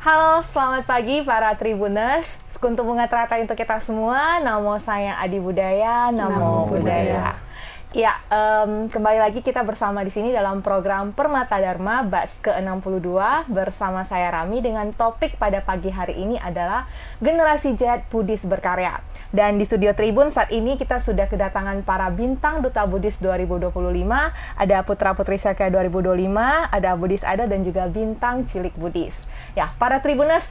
Halo, selamat pagi para Tribuners. Sekuntum bunga teratai untuk kita semua. Namo sayang Adi Budaya, Namo Budaya. Ya, kembali lagi kita bersama di sini dalam program Permata Dharma batch ke-62 bersama saya Rami dengan topik pada pagi hari ini adalah Generasi Z Buddhis Berkarya. Dan di studio Tribun saat ini kita sudah kedatangan para bintang Duta Buddhis 2025, ada Putra Putri Sakya 2025, ada Buddhis Idol dan juga bintang Cilik Buddhis. Ya, para Tribuners,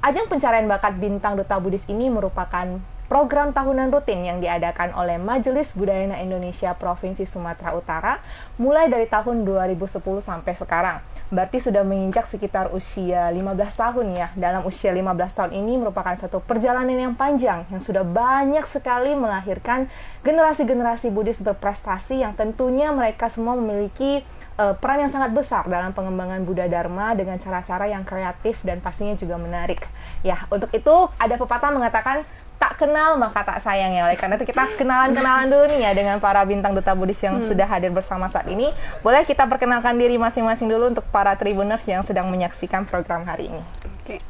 ajang pencarian bakat bintang Duta Buddhis ini merupakan program tahunan rutin yang diadakan oleh Majelis Budaya Indonesia Provinsi Sumatera Utara mulai dari tahun 2010 sampai sekarang. Berarti sudah menginjak sekitar usia 15 tahun ya. Dalam usia 15 tahun ini merupakan satu perjalanan yang panjang yang sudah banyak sekali melahirkan generasi-generasi Buddhis berprestasi yang tentunya mereka semua memiliki peran yang sangat besar dalam pengembangan Buddha Dharma dengan cara-cara yang kreatif dan pastinya juga menarik. Ya, untuk itu ada pepatah mengatakan tak kenal maka tak sayang ya. Oleh karena itu kita kenalan-kenalan dulu nih ya dengan para bintang Duta Buddhis yang sudah hadir bersama saat ini. Boleh kita perkenalkan diri masing-masing dulu untuk para Tribuners yang sedang menyaksikan program hari ini. Oke.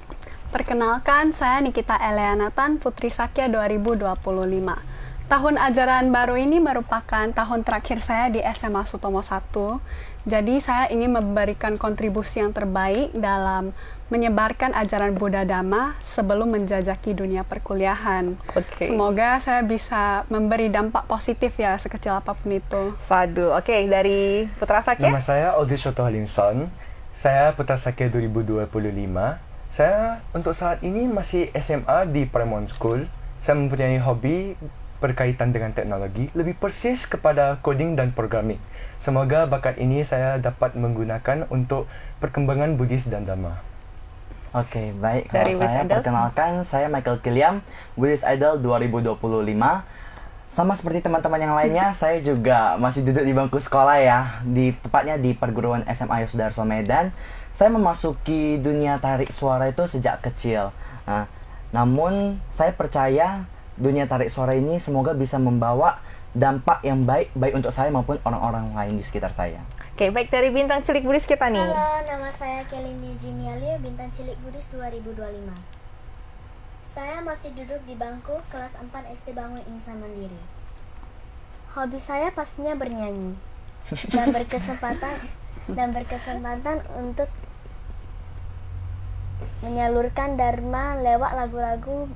Perkenalkan, saya Nikita Eleanatan, Putri Sakya 2025. Tahun ajaran baru ini merupakan tahun terakhir saya di SMA Sutomo 1. Jadi saya ingin memberikan kontribusi yang terbaik dalam menyebarkan ajaran Buddha Dhamma sebelum menjajaki dunia perkuliahan. Semoga saya bisa memberi dampak positif ya, sekecil apapun itu. Sadu. Oke, dari Putra Sakya? Nama saya Aldi Shoto Halimson. Saya Putra Sakya 2025. Saya untuk saat ini masih SMA di Paramount School. Saya mempunyai hobi berkaitan dengan teknologi, lebih persis kepada coding dan programming. Semoga bakat ini saya dapat menggunakan untuk perkembangan Buddhis dan Dhamma. Oke, baik. Kalau saya perkenalkan, saya Michael Kiliam, Buddhis Idol 2025. Sama seperti teman-teman yang lainnya, saya juga masih duduk di bangku sekolah ya, tepatnya di perguruan SMA Yosudarso Medan. Saya memasuki dunia tarik suara itu sejak kecil. Namun, saya percaya dunia tarik suara ini semoga bisa membawa dampak yang baik untuk saya maupun orang-orang lain di sekitar saya. Oke, baik, dari bintang Cilik Buddhis kita nih. Halo, nama saya Kelin Eugenia Lee, bintang Cilik Buddhis 2025. Saya masih duduk di bangku kelas 4 SD Bangun Insan Mandiri. Hobi saya pastinya bernyanyi dan berkesempatan untuk menyalurkan dharma lewat lagu-lagu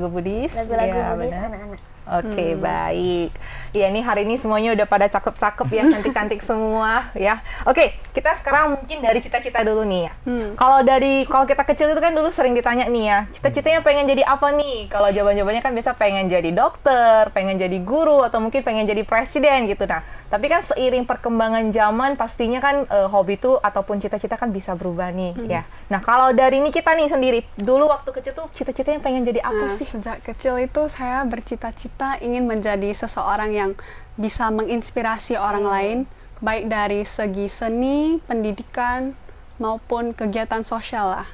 Buddhis. Buddhis anak-anak. Oke, baik. Ya, ini hari ini semuanya udah pada cakep-cakep ya, cantik-cantik semua ya. Oke, kita sekarang mungkin dari cita-cita dulu nih ya. Kalau kita kecil itu kan dulu sering ditanya nih ya, cita-citanya pengen jadi apa nih? Kalau jawabannya kan biasa pengen jadi dokter, pengen jadi guru, atau mungkin pengen jadi presiden gitu. Nah, tapi kan seiring perkembangan zaman pastinya kan hobi itu ataupun cita-cita kan bisa berubah nih ya. Nah, kalau dari ini kita nih sendiri, dulu waktu kecil tuh cita-citanya pengen jadi apa sih? Sejak kecil itu saya bercita-cita ingin menjadi seseorang yang bisa menginspirasi orang lain, baik dari segi seni, pendidikan, maupun kegiatan sosial lah.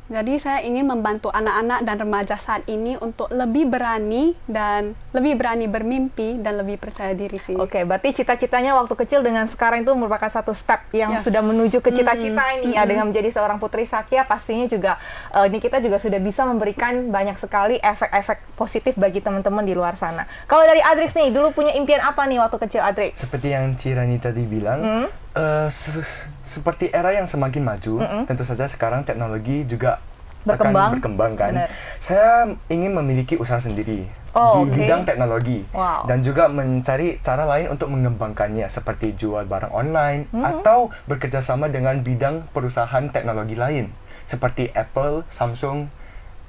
Jadi saya ingin membantu anak-anak dan remaja saat ini untuk lebih berani bermimpi dan lebih percaya diri sih. Oke, berarti cita-citanya waktu kecil dengan sekarang itu merupakan satu step yang sudah menuju ke cita-cita ini ya. Dengan menjadi seorang Putri Sakya pastinya juga ini kita juga sudah bisa memberikan banyak sekali efek-efek positif bagi teman-teman di luar sana. Kalau dari Adrix nih, dulu punya impian apa nih waktu kecil Adrix? Seperti yang Cirani tadi bilang, seperti era yang semakin maju, tentu saja sekarang teknologi juga akan berkembang kan. Bener. Saya ingin memiliki usaha sendiri di bidang teknologi dan juga mencari cara lain untuk mengembangkannya seperti jual barang online atau bekerja sama dengan bidang perusahaan teknologi lain seperti Apple, Samsung.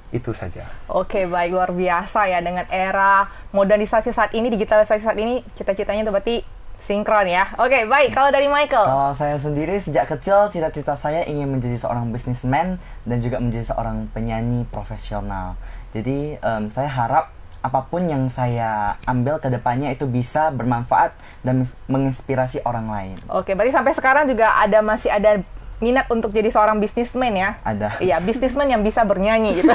Itu saja. Oke, baik, luar biasa ya dengan era modernisasi saat ini, digitalisasi saat ini, cita-citanya itu berarti sinkron ya. Oke, baik. Kalau dari Michael? Kalau saya sendiri sejak kecil cita-cita saya ingin menjadi seorang businessman dan juga menjadi seorang penyanyi profesional. Jadi saya harap apapun yang saya ambil ke depannya itu bisa bermanfaat dan menginspirasi orang lain. Oke, berarti sampai sekarang juga masih ada minat untuk jadi seorang bisnismen ya? Ada. Iya, bisnismen yang bisa bernyanyi gitu.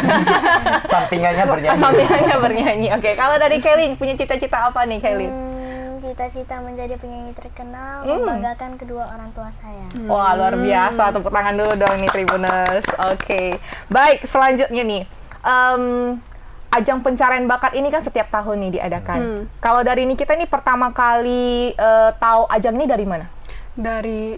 Sampingannya bernyanyi. Sampingannya bernyanyi. Oke, kalau dari Kelly punya cita-cita apa nih Kelly? cita-cita menjadi penyanyi terkenal, membanggakan kedua orang tua saya. Wah, luar biasa. Tepuk tangan dulu dong nih Tribuners. Oke. Baik, selanjutnya nih. Ajang pencarian bakat ini kan setiap tahun nih diadakan. Kalau dari Nikita nih pertama kali tahu ajang ini dari mana? Dari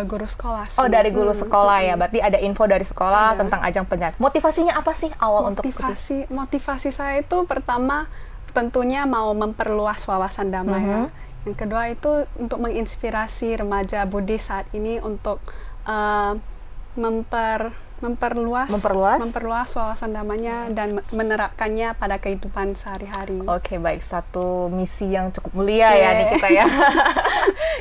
guru sekolah sih. Oh, dari guru sekolah ya. Berarti ada info dari sekolah tentang ajang pencarian. Motivasinya apa sih awal untuk motivasi saya itu pertama tentunya mau memperluas wawasan damai ya. Yang kedua itu untuk menginspirasi remaja Buddhis saat ini untuk memperluas wawasan damainya dan menerapkannya pada kehidupan sehari-hari. Oke, baik. Satu misi yang cukup mulia ya nih kita ya.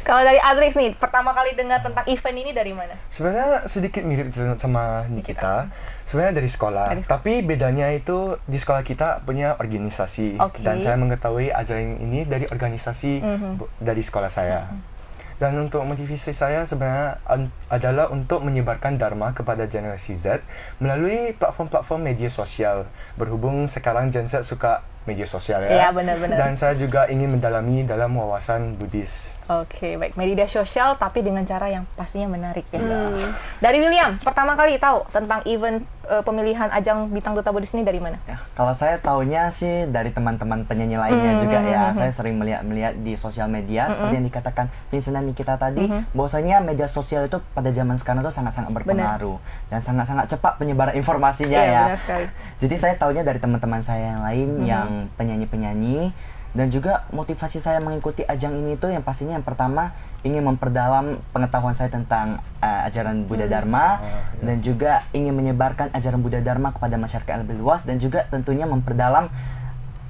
Kalau dari Adrix nih, pertama kali dengar tentang event ini dari mana? Sebenarnya sedikit mirip sama Nikita. Sebenarnya dari sekolah. Tapi bedanya itu di sekolah kita punya organisasi. Dan saya mengetahui ajaran ini dari organisasi dari sekolah saya. Dan untuk motivasi saya sebenarnya adalah untuk menyebarkan Dharma kepada generasi Z melalui platform-platform media sosial. Berhubung sekarang Gen Z suka media sosial ya. Iya, benar-benar. Dan saya juga ingin mendalami dalam wawasan Buddhis. Oke, baik. Media sosial tapi dengan cara yang pastinya menarik ya. Dari William, pertama kali tahu tentang event pemilihan ajang Bintang Duta Buddhis ini dari mana? Ya, kalau saya taunya sih dari teman-teman penyanyi lainnya juga ya. Saya sering melihat di sosial media seperti yang dikatakan Vincent dan Nikita tadi, bahwasanya media sosial itu pada zaman sekarang itu sangat-sangat berpengaruh dan sangat-sangat cepat penyebaran informasinya ya. Benar sekali. Jadi saya taunya dari teman-teman saya yang lain yang penyanyi-penyanyi. Dan juga motivasi saya mengikuti ajang ini itu yang pastinya yang pertama ingin memperdalam pengetahuan saya tentang ajaran Buddha Dharma dan juga ingin menyebarkan ajaran Buddha Dharma kepada masyarakat yang lebih luas dan juga tentunya memperdalam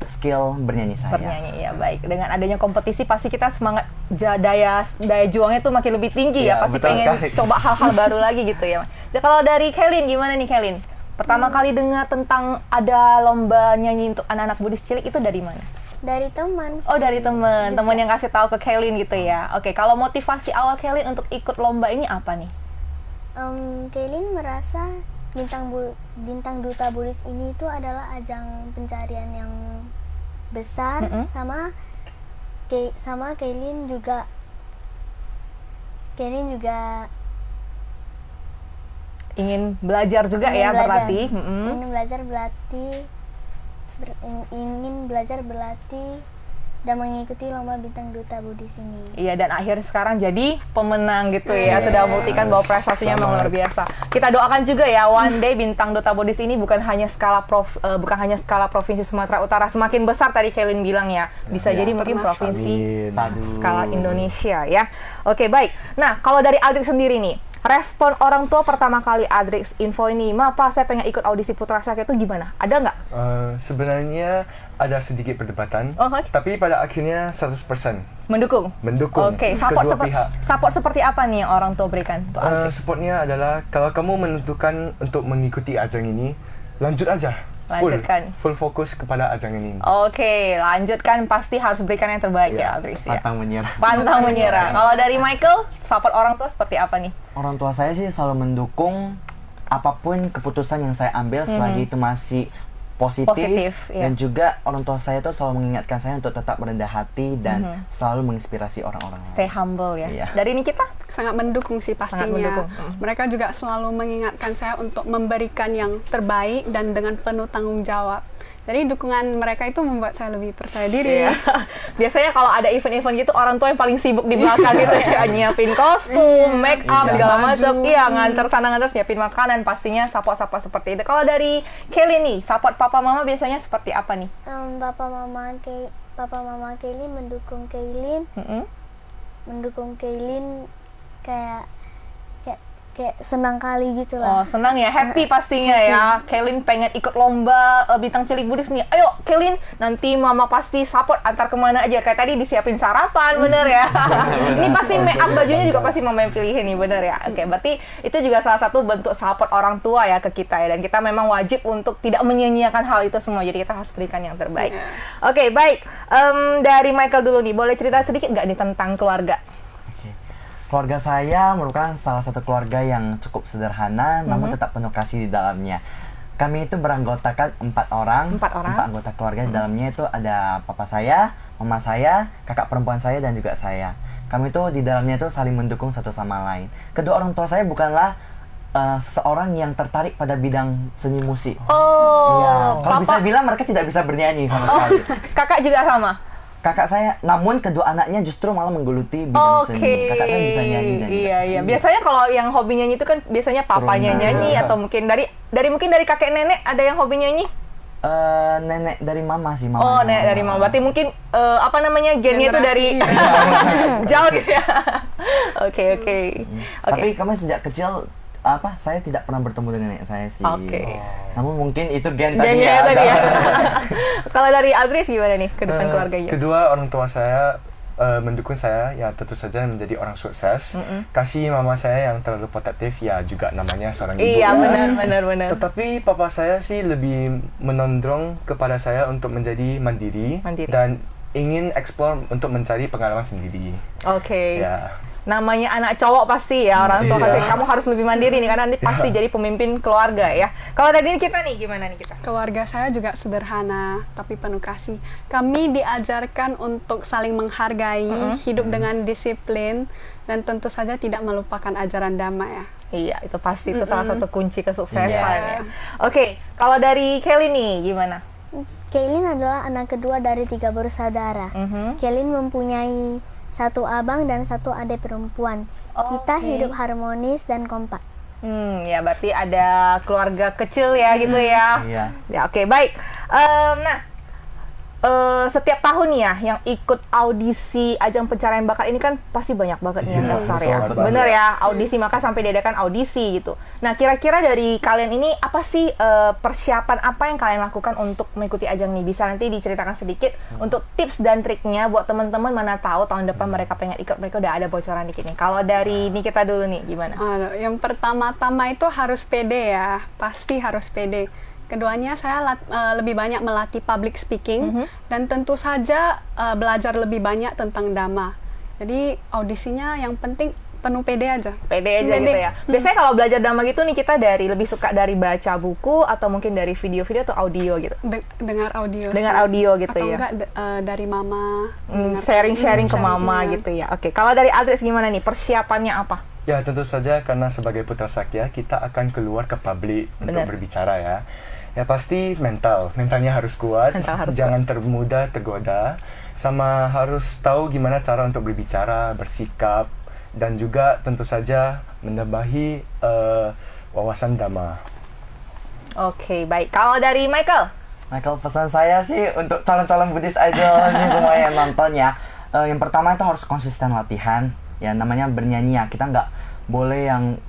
skill bernyanyi saya. Bernyanyi ya, baik. Dengan adanya kompetisi pasti kita semangat daya juangnya tuh makin lebih tinggi ya. Pasti pengen coba hal-hal baru lagi gitu ya. Dan kalau dari Kailin gimana nih Kailin? Pertama kali dengar tentang ada lomba nyanyi untuk anak-anak Buddhis cilik itu dari mana? Dari teman. Oh, dari teman yang kasih tahu ke Kailin gitu ya. Oke, kalau motivasi awal Kailin untuk ikut lomba ini apa nih? Kailin merasa Bintang Duta Buddhis ini itu adalah ajang pencarian yang besar, sama Kailin juga ingin belajar juga berlatih. Ingin belajar berlatih dan mengikuti lomba Bintang Duta Buddhis ini. Iya, dan akhirnya sekarang jadi pemenang gitu ya. Sudah membuktikan bahwa prestasinya memang luar biasa. Kita doakan juga ya one day Bintang Duta Buddhis ini bukan hanya skala provinsi Sumatera Utara, semakin besar tadi Kailin bilang ya. Bisa jadi mungkin provinsi skala Indonesia ya. Oke, baik. Nah, kalau dari Adrix sendiri nih, respon orang tua pertama kali Adrix info ini, "Ma, Pa, saya pengen ikut audisi Putra Sakya," itu gimana? Ada nggak? Sebenarnya ada sedikit perdebatan, tapi pada akhirnya 100% mendukung. Oke, support seperti apa nih yang orang tua berikan untuk Adrix? Supportnya adalah kalau kamu menentukan untuk mengikuti ajang ini, lanjut aja. Full fokus kepada ajang ini. Oke, lanjutkan, pasti harus berikan yang terbaik ya Adrix ya. Pantang menyerah. Kalau dari Michael, support orang tua seperti apa nih? Orang tua saya sih selalu mendukung apapun keputusan yang saya ambil selagi itu masih positif dan juga orang tua saya tuh selalu mengingatkan saya untuk tetap merendah hati dan selalu menginspirasi orang-orang lain. Stay humble ya. Dari ini kita sangat mendukung sih pastinya. Mereka juga selalu mengingatkan saya untuk memberikan yang terbaik dan dengan penuh tanggung jawab. Jadi dukungan mereka itu membuat saya lebih percaya diri. Biasanya kalau ada event-event gitu, orang tua yang paling sibuk di belakang gitu ya, nyiapin kostum, make up, segala macam. Iya, nganter sana nganter, nyiapin makanan, pastinya support seperti itu. Kalau dari Kailin nih, support papa mama biasanya seperti apa nih? Papa mama Kailin mendukung Kailin. Mendukung Kailin kayak senang kali gitu lah. Oh, senang ya, happy pastinya ya. Kailin pengen ikut lomba Bintang Cilik Buddhis nih. Ayo Kailin, nanti mama pasti support antar kemana aja. Kayak tadi disiapin sarapan, bener ya. Ini pasti make up bajunya juga pasti mama yang pilihin nih, bener ya. Oke, berarti itu juga salah satu bentuk support orang tua ya ke kita ya. Dan kita memang wajib untuk tidak menyia-nyiakan hal itu semua. Jadi kita harus berikan yang terbaik. Oke, baik. Dari Michael dulu nih, boleh cerita sedikit nggak nih tentang keluarga? Keluarga saya merupakan salah satu keluarga yang cukup sederhana, namun tetap penuh kasih di dalamnya. Kami itu beranggotakan 4 orang. 4 anggota keluarga. Di dalamnya itu ada papa saya, mama saya, kakak perempuan saya, dan juga saya. Kami tuh di dalamnya tuh saling mendukung satu sama lain. Kedua orang tua saya bukanlah seorang yang tertarik pada bidang seni musik. Oh, Iya. Kalau bisa bilang mereka tidak bisa bernyanyi sama sekali. Kakak juga sama? Kakak saya, namun kedua anaknya justru malah menggeluti bidang seni. Kakak saya bisa nyanyi dan juga iya. Biasanya kalau yang hobi nyanyi itu kan biasanya papanya Turunan. nyanyi atau mungkin dari kakek nenek ada yang hobi nyanyi? Nenek dari mama sih, mama. Oh, nenek dari mama. Berarti mungkin gennya itu dari jauh gitu ya. Oke. Tapi kami sejak kecil saya tidak pernah bertemu dengan nenek saya sih. Oke. Namun mungkin itu gen tadi Gennya ya. tadi ya. Kalau dari Adris gimana nih ke depan keluarganya? Kedua orang tua saya mendukung saya, ya tentu saja menjadi orang sukses. Kasih mama saya yang terlalu protektif, ya juga namanya seorang ibu. Iya, benar. Tetapi papa saya sih lebih menondrong kepada saya untuk menjadi mandiri. Dan ingin eksplor untuk mencari pengalaman sendiri. Oke. Ya. Namanya anak cowok pasti ya, orang tua kasih kamu harus lebih mandiri nih karena nanti pasti jadi pemimpin keluarga ya. Kalau dari kita nih gimana nih kita? Keluarga saya juga sederhana tapi penuh kasih. Kami diajarkan untuk saling menghargai, hidup dengan disiplin, dan tentu saja tidak melupakan ajaran damai ya. Iya, itu pasti itu salah satu kunci kesuksesan ya. Oke, kalau dari Kelly nih gimana? Kaylin adalah anak kedua dari 3 bersaudara. Kaylin mempunyai 1 abang dan 1 adik perempuan. Kita hidup harmonis dan kompak. Ya berarti ada keluarga kecil ya gitu ya. Iya. Ya oke, baik. Setiap tahun ya yang ikut audisi ajang pencarian bakat ini kan pasti banyak banget nih yang daftar ya. Bener ya, audisi, maka sampai diadakan audisi gitu. Nah, kira-kira dari kalian ini apa sih persiapan apa yang kalian lakukan untuk mengikuti ajang ini? Bisa nanti diceritakan sedikit untuk tips dan triknya buat teman-teman, mana tahu tahun depan mereka pengen ikut, mereka udah ada bocoran dikit nih. Kalau dari Nikita dulu nih, gimana? Yang pertama-tama itu harus pede ya, pasti harus pede. Keduanya saya lebih banyak melatih public speaking dan tentu saja belajar lebih banyak tentang dhamma. Jadi audisinya yang penting penuh pede aja. Pede aja gitu ya. Biasanya kalau belajar dhamma gitu nih kita lebih suka dari baca buku atau mungkin dari video-video atau audio gitu. Dengar audio. Dengar audio gitu atau ya. Enggak dari mama. Sharing-sharing ke mama gitu ya. Oke, kalau dari Adris gimana nih? Persiapannya apa? Ya tentu saja karena sebagai putra sakya kita akan keluar ke publik untuk berbicara ya. Ya pasti mentalnya harus kuat, jangan termudah tergoda, sama harus tahu gimana cara untuk berbicara, bersikap, dan juga tentu saja menambahi wawasan dhamma. Oke, baik. Kalau dari Michael? Pesan saya sih untuk calon-calon Buddhist idol ini semua yang nonton ya. Yang pertama itu harus konsisten latihan. Ya namanya bernyanyi ya, kita nggak boleh yang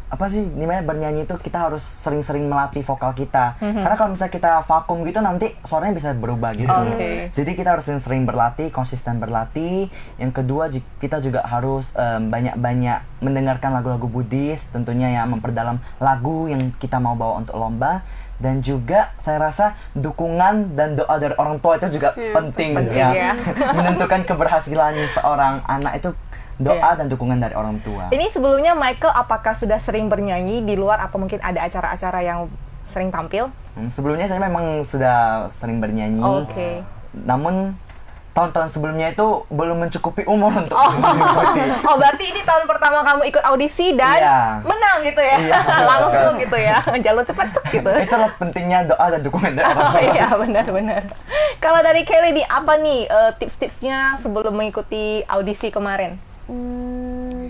namanya bernyanyi itu kita harus sering-sering melatih vokal kita. Karena kalau misalnya kita vakum gitu nanti suaranya bisa berubah gitu. Jadi kita harus sering berlatih, konsisten berlatih. Yang kedua kita juga harus banyak-banyak mendengarkan lagu-lagu Buddhis, tentunya ya memperdalam lagu yang kita mau bawa untuk lomba. Dan juga saya rasa dukungan dan doa dari orang tua itu juga penting ya. Menentukan keberhasilan seorang anak itu doa dan dukungan dari orang tua. Ini sebelumnya Michael apakah sudah sering bernyanyi di luar, apa mungkin ada acara-acara yang sering tampil? Sebelumnya saya memang sudah sering bernyanyi. Namun tahun-tahun sebelumnya itu belum mencukupi umur untuk mengikuti. Berarti ini tahun pertama kamu ikut audisi dan menang gitu ya? Langsung gitu ya, jalur cepat gitu. Itulah pentingnya doa dan dukungan dari orang tua. Iya, benar-benar. Kalau dari Kelly nih, apa nih tips-tipsnya sebelum mengikuti audisi kemarin?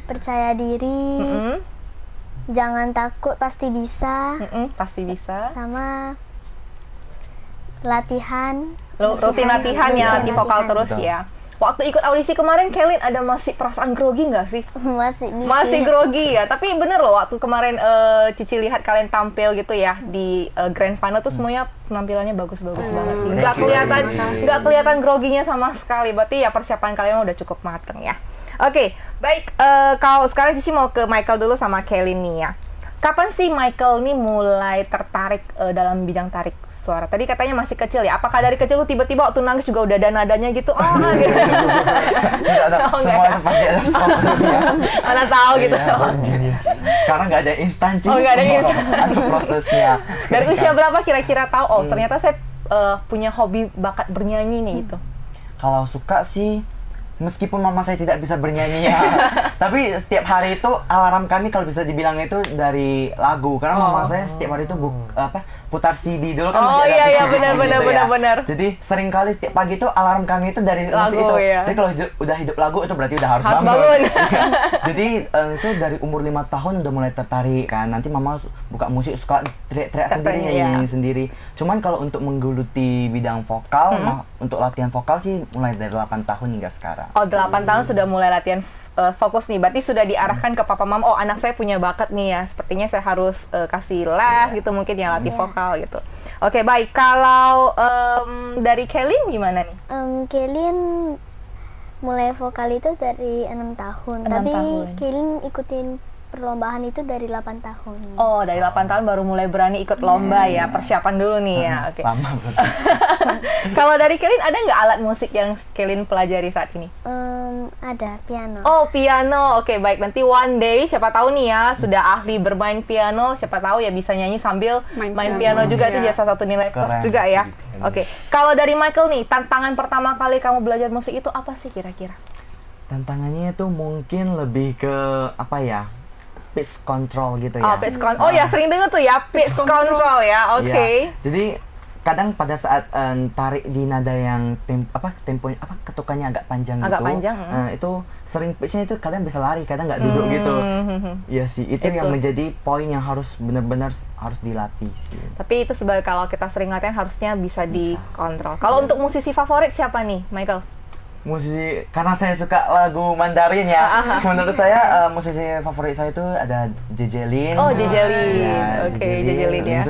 Percaya diri, jangan takut, pasti bisa. Pasti bisa. Sama latihan. Rutin latihan ya, latih vokal terus ya. Waktu ikut audisi kemarin, Kelly ada masih perasaan grogi nggak sih? Masih grogi ya. Tapi bener loh, waktu kemarin Cici lihat kalian tampil gitu ya di grand final tuh semuanya penampilannya bagus-bagus banget sih. Nggak kelihatan groginya sama sekali. Berarti ya persiapan kalian udah cukup matang ya. Oke, baik. Kalau sekarang Cici mau ke Michael dulu sama Kelly nih ya. Kapan sih Michael nih mulai tertarik dalam bidang tarik suara? Tadi katanya masih kecil ya. Apakah dari kecil lu tiba-tiba waktu nangis juga udah ada nadanya gitu? Gitu. Semuanya pasti ada prosesnya. Mana tahu gitu. Sekarang nggak ada instansi. Nggak ada instan. Ada prosesnya. Dari usia berapa kira-kira tahu? Ternyata saya punya hobi bakat bernyanyi nih gitu. Kalau suka sih, meskipun mama saya tidak bisa bernyanyi ya, tapi setiap hari itu alarm kami kalau bisa dibilang itu dari lagu, karena mama saya setiap hari itu putar CD dulu kan masih ada iya, CD benar. Jadi sering kali setiap pagi itu alarm kami itu dari musik itu. Ya. Jadi kalau udah hidup lagu itu berarti udah harus bangun. Jadi itu dari umur 5 tahun udah mulai tertarik kan. Nanti mama buka musik suka teriak-teriak sendiri, nyanyi sendiri. Cuman kalau untuk menggeluti bidang vokal, untuk latihan vokal sih mulai dari 8 tahun hingga sekarang. Oh, 8 tahun sudah mulai latihan fokus nih. Berarti sudah diarahkan ke papa mama, oh anak saya punya bakat nih ya. Sepertinya saya harus kasih les gitu mungkin ya, latih vokal gitu. Oke, baik. Kalau dari Kelin gimana nih? Kelin mulai vokal itu dari 6 tahun. 6 tapi tahun. Kelin ikutin perlombaan itu dari 8 tahun. Oh, dari 8 tahun baru mulai berani ikut lomba ya. Persiapan dulu nih ya. Oke. Sama betul. Kalau dari Kelin ada nggak alat musik yang Kelin pelajari saat ini? Ada piano. Oh, piano. Oke, baik. Nanti one day siapa tahu nih ya sudah ahli bermain piano, siapa tahu ya bisa nyanyi sambil main piano juga. Itu jasa satu nilai plus Keren. juga ya. Oke. Kalau dari Michael nih, tantangan pertama kali kamu belajar musik itu apa sih kira-kira? Tantangannya itu mungkin lebih ke apa ya? Pitch control gitu ya. Oh, pitch control. Oh ya, sering dengar tuh ya, pitch control ya. Oke. Ya, jadi kadang pada saat tarik di nada yang temponya ketukannya agak panjang Agak gitu. panjang, Itu sering pitchnya itu kadang bisa lari, kadang nggak duduk gitu. Iya sih, itu yang menjadi poin yang harus benar-benar harus dilatih sih. Tapi itu sebagai kalau kita sering latihan harusnya bisa dikontrol. Kalau untuk musisi favorit siapa nih, Michael? Musisi, karena saya suka lagu Mandarin ya. Menurut saya musisi favorit saya itu ada JJ Lin. Oh, JJ Lin. Ya, Oke, JJ Lin ya.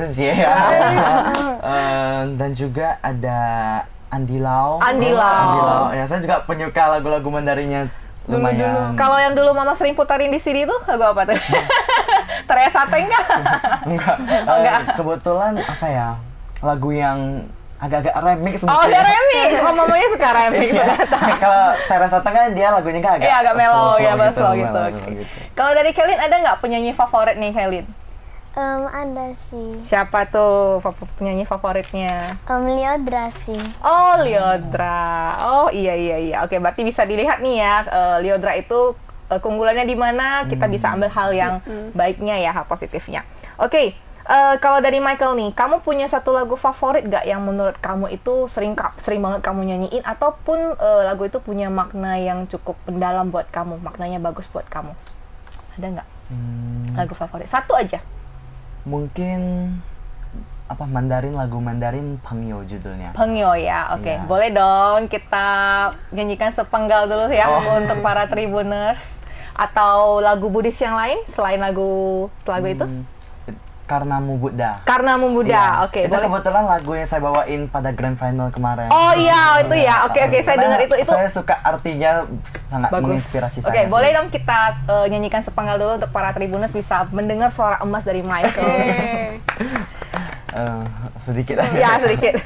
Dan juga ada Andy Lau. Andy Lau. Ya, saya juga penyuka lagu-lagu Mandarinnya lumayan. Kalau yang dulu Mama sering putarin di CD tuh lagu apa tuh? Teresa Teng nggak? Enggak. Kebetulan apa ya? Lagu yang agak-agak remix. Oh, dia remix. Oh, mamanya suka remix. Kalau Teresa Teng kan dia lagunya kan agak mellow ya, slow gitu. gitu. Kalau dari Kelin ada nggak penyanyi favorit nih, Kelin? Ada sih. Siapa tuh penyanyi favoritnya? Lyodra sih. Oh, Lyodra. Oh, iya. Oke, berarti bisa dilihat nih ya, Lyodra itu keunggulannya di mana, kita bisa ambil hal yang baiknya ya, hal positifnya. Oke. Kalau dari Michael nih, kamu punya satu lagu favorit gak yang menurut kamu itu sering banget kamu nyanyiin, ataupun lagu itu punya makna yang cukup mendalam buat kamu, maknanya bagus buat kamu? Ada nggak lagu favorit? Satu aja. Mungkin Mandarin, lagu Mandarin Pengyo judulnya. Pengyo ya, oke. Iya. Boleh dong kita nyanyikan sepenggal dulu ya untuk para Tribuners. Atau lagu Buddhis yang lain selain lagu itu? Karnamu Buddha. Karnamu Buddha, oke. Itu Boleh. kebetulan lagu yang saya bawain pada grand final kemarin. Oh iya, itu ya. Oke, saya dengar itu. Saya suka artinya, sangat bagus. menginspirasi saya. Oke, boleh dong kita nyanyikan sepenggal dulu untuk para Tribuners bisa mendengar suara emas dari Michael. Sedikit aja. Ya, sedikit.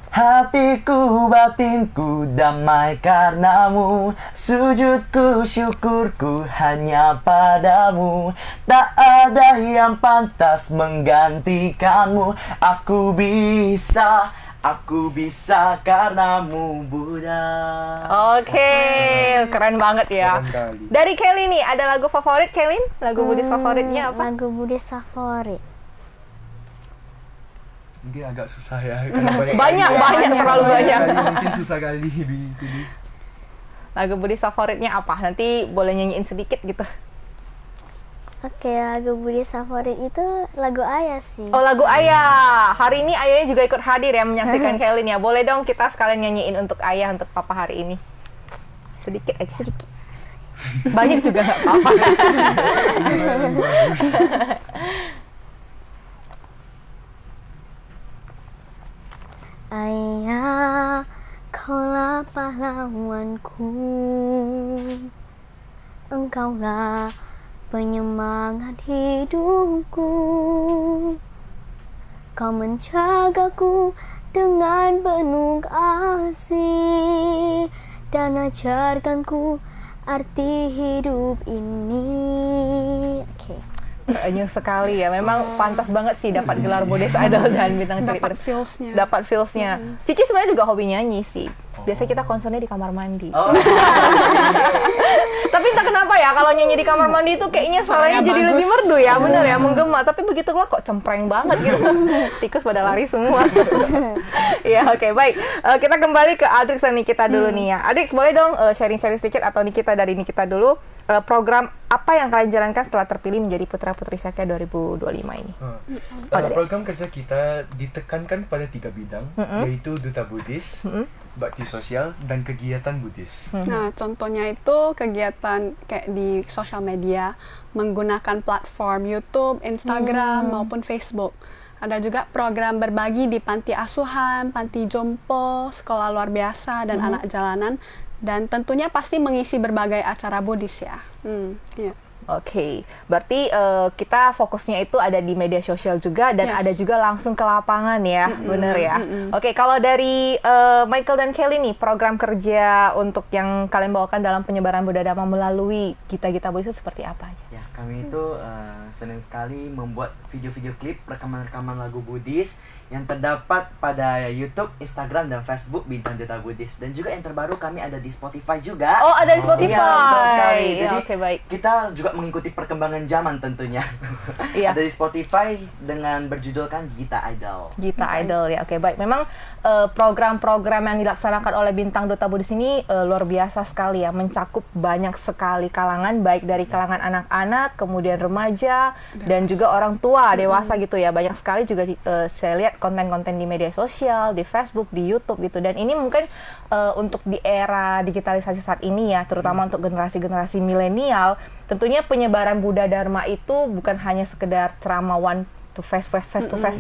Hatiku, batinku damai karenamu, sujudku, syukurku hanya padamu. Tak ada yang pantas menggantikanmu. Aku bisa karenamu, Buddha. Oke, keren banget ya. Keren kali. Dari Kelly nih, ada lagu favorit Kelly? Lagu Buddhis favoritnya apa? Lagu Buddhis favorit. Mungkin agak susah ya, karena Banyak, terlalu banyak. Mungkin susah kali dipilih. Lagu Buddhis favoritnya apa? Nanti boleh nyanyiin sedikit gitu. Oke, lagu Buddhis favorit itu lagu Ayah sih. Oh, lagu Ayah. Hari ini Ayahnya juga ikut hadir ya menyaksikan Kelly ya. Boleh dong kita sekalian nyanyiin untuk Ayah, untuk Papa hari ini. Sedikit aja. Sedikit. Banyak juga nggak apa-apa. Ayah, kaulah pahlawanku, engkaulah penyemangat hidupku. Kau menjagaku dengan penuh kasih dan ajarkanku arti hidup ini. Oke. Terenyuh sekali ya. Memang pantas banget sih dapat gelar Buddhist Idol dan bintang cilik. Dapat feels-nya. Dapat feels-nya. Cici sebenarnya juga hobi nyanyi sih. Biasanya kita konsernya di kamar mandi. Oh. Tapi entah kenapa ya, kalau nyanyi di kamar mandi itu kayaknya suaranya jadi bagus. lebih merdu ya, bener ya, menggema. Tapi begitu keluar kok cempreng banget gitu. Tikus pada lari semua. Ya, oke, baik. Kita kembali ke Adrix dan Nikita dulu nih ya. Adrix, boleh dong sharing-sharing sedikit, atau Nikita dari Nikita dulu, program apa yang kalian jalankan setelah terpilih menjadi Putra Putri Sakya 2025 ini? Program kerja kita ditekankan pada 3 bidang, yaitu Duta Buddhis, bakti sosial, dan kegiatan Buddhis. Nah, contohnya itu kegiatan kayak di sosial media, menggunakan platform YouTube, Instagram, maupun Facebook. Ada juga program berbagi di panti asuhan, panti jompo, sekolah luar biasa, dan anak jalanan. Dan tentunya pasti mengisi berbagai acara Buddhis ya. Yeah. Oke, berarti kita fokusnya itu ada di media sosial juga, dan ada juga langsung ke lapangan ya, bener ya. Oke, kalau dari Michael dan Kelly nih, program kerja untuk yang kalian bawakan dalam penyebaran Buddha Dhamma melalui Gita-Gita Buddhis itu seperti apa aja? Ya, kami itu senang sekali membuat video-video klip rekaman-rekaman lagu Buddhis yang terdapat pada YouTube, Instagram, dan Facebook Bintang Duta Buddhis. Dan juga yang terbaru kami ada di Spotify juga. Oh, ada di Spotify. Iya, betul sekali. Ya, Jadi oke, baik. kita juga mengikuti perkembangan zaman tentunya. Iya. Ada di Spotify dengan berjudulkan Gita Idol. Gita Idol ya, oke, baik. Memang program-program yang dilaksanakan oleh Bintang Duta Buddhis ini luar biasa sekali ya, mencakup banyak sekali kalangan, baik dari kalangan anak-anak, kemudian remaja, dan juga orang tua, dewasa gitu ya. Banyak sekali juga saya lihat konten-konten di media sosial, di Facebook, di YouTube gitu. Dan ini mungkin untuk di era digitalisasi saat ini ya, terutama untuk generasi-generasi milenial, tentunya penyebaran Buddha Dharma itu bukan hanya sekedar ceramah one to face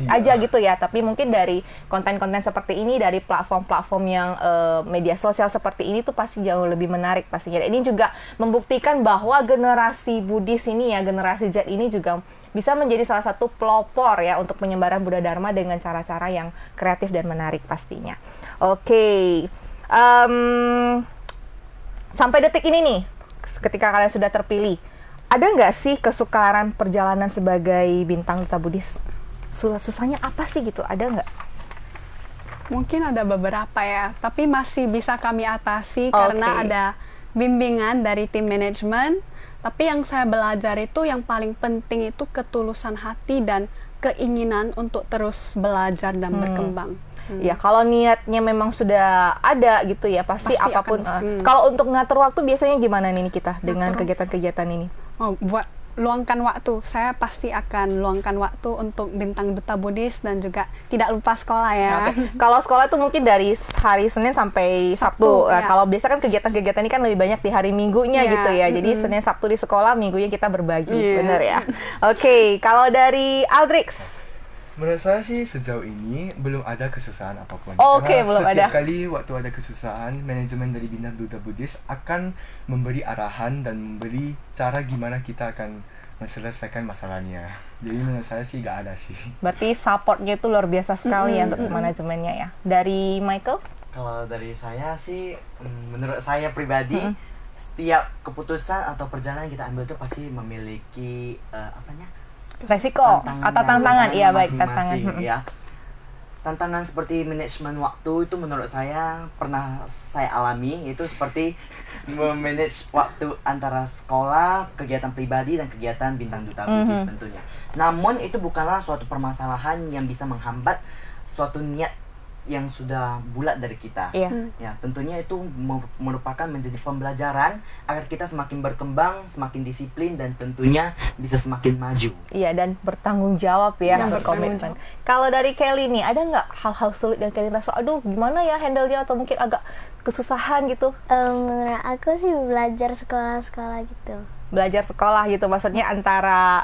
aja gitu ya, tapi mungkin dari konten-konten seperti ini, dari platform-platform yang media sosial seperti ini tuh pasti jauh lebih menarik pastinya. Dan ini juga membuktikan bahwa generasi Buddhis ini ya, generasi Z ini juga bisa menjadi salah satu pelopor ya untuk penyebaran Buddha Dharma dengan cara-cara yang kreatif dan menarik pastinya. Oke. Sampai detik ini nih, ketika kalian sudah terpilih, ada nggak sih kesukaran perjalanan sebagai Bintang Duta Buddhis? Susahnya apa sih gitu? Ada nggak? Mungkin ada beberapa ya, tapi masih bisa kami atasi karena ada bimbingan dari tim manajemen. Tapi yang saya belajar itu yang paling penting itu ketulusan hati dan keinginan untuk terus belajar dan berkembang. Ya, kalau niatnya memang sudah ada gitu ya, pasti apapun. Kalau untuk ngatur waktu biasanya gimana nih kita dengan kegiatan-kegiatan ini? Oh, buat luangkan waktu. Saya pasti akan luangkan waktu untuk Bintang Duta Buddhis dan juga tidak lupa sekolah ya. Kalau sekolah itu mungkin dari hari Senin sampai Sabtu. Ya. Kalau biasa kan kegiatan-kegiatan ini kan lebih banyak di hari Minggunya gitu ya. Jadi Senin Sabtu di sekolah, Minggunya kita berbagi. Bener ya. Oke, kalau dari Aldrix? Menurut saya sih sejauh ini belum ada kesusahan apapun. Oke, Karena belum setiap ada. kali waktu ada kesusahan, manajemen dari Bintang Duta Buddhis akan memberi arahan dan memberi cara gimana kita akan menyelesaikan masalahnya. Jadi menurut saya sih gak ada sih. Berarti supportnya itu luar biasa sekali ya untuk manajemennya ya. Dari Michael? Kalau dari saya sih, menurut saya pribadi, setiap keputusan atau perjalanan kita ambil itu pasti memiliki Resiko atau tantangan, iya baik, tantangan. Ya. Tantangan seperti manajemen waktu itu menurut saya pernah saya alami, itu seperti memanage waktu antara sekolah, kegiatan pribadi, dan kegiatan Bintang Duta Buddhis tentunya. Namun itu bukanlah suatu permasalahan yang bisa menghambat suatu niat yang sudah bulat dari kita. Iya. Ya, tentunya itu merupakan menjadi pembelajaran agar kita semakin berkembang, semakin disiplin, dan tentunya bisa semakin maju. Iya, dan bertanggung jawab ya, Ya, berkomitmen. Kalau dari Kelly nih, ada nggak hal-hal sulit yang Kelly rasa, aduh gimana ya handle-nya, atau mungkin agak kesusahan gitu? Menurut aku sih belajar sekolah-sekolah gitu. Belajar sekolah gitu, maksudnya antara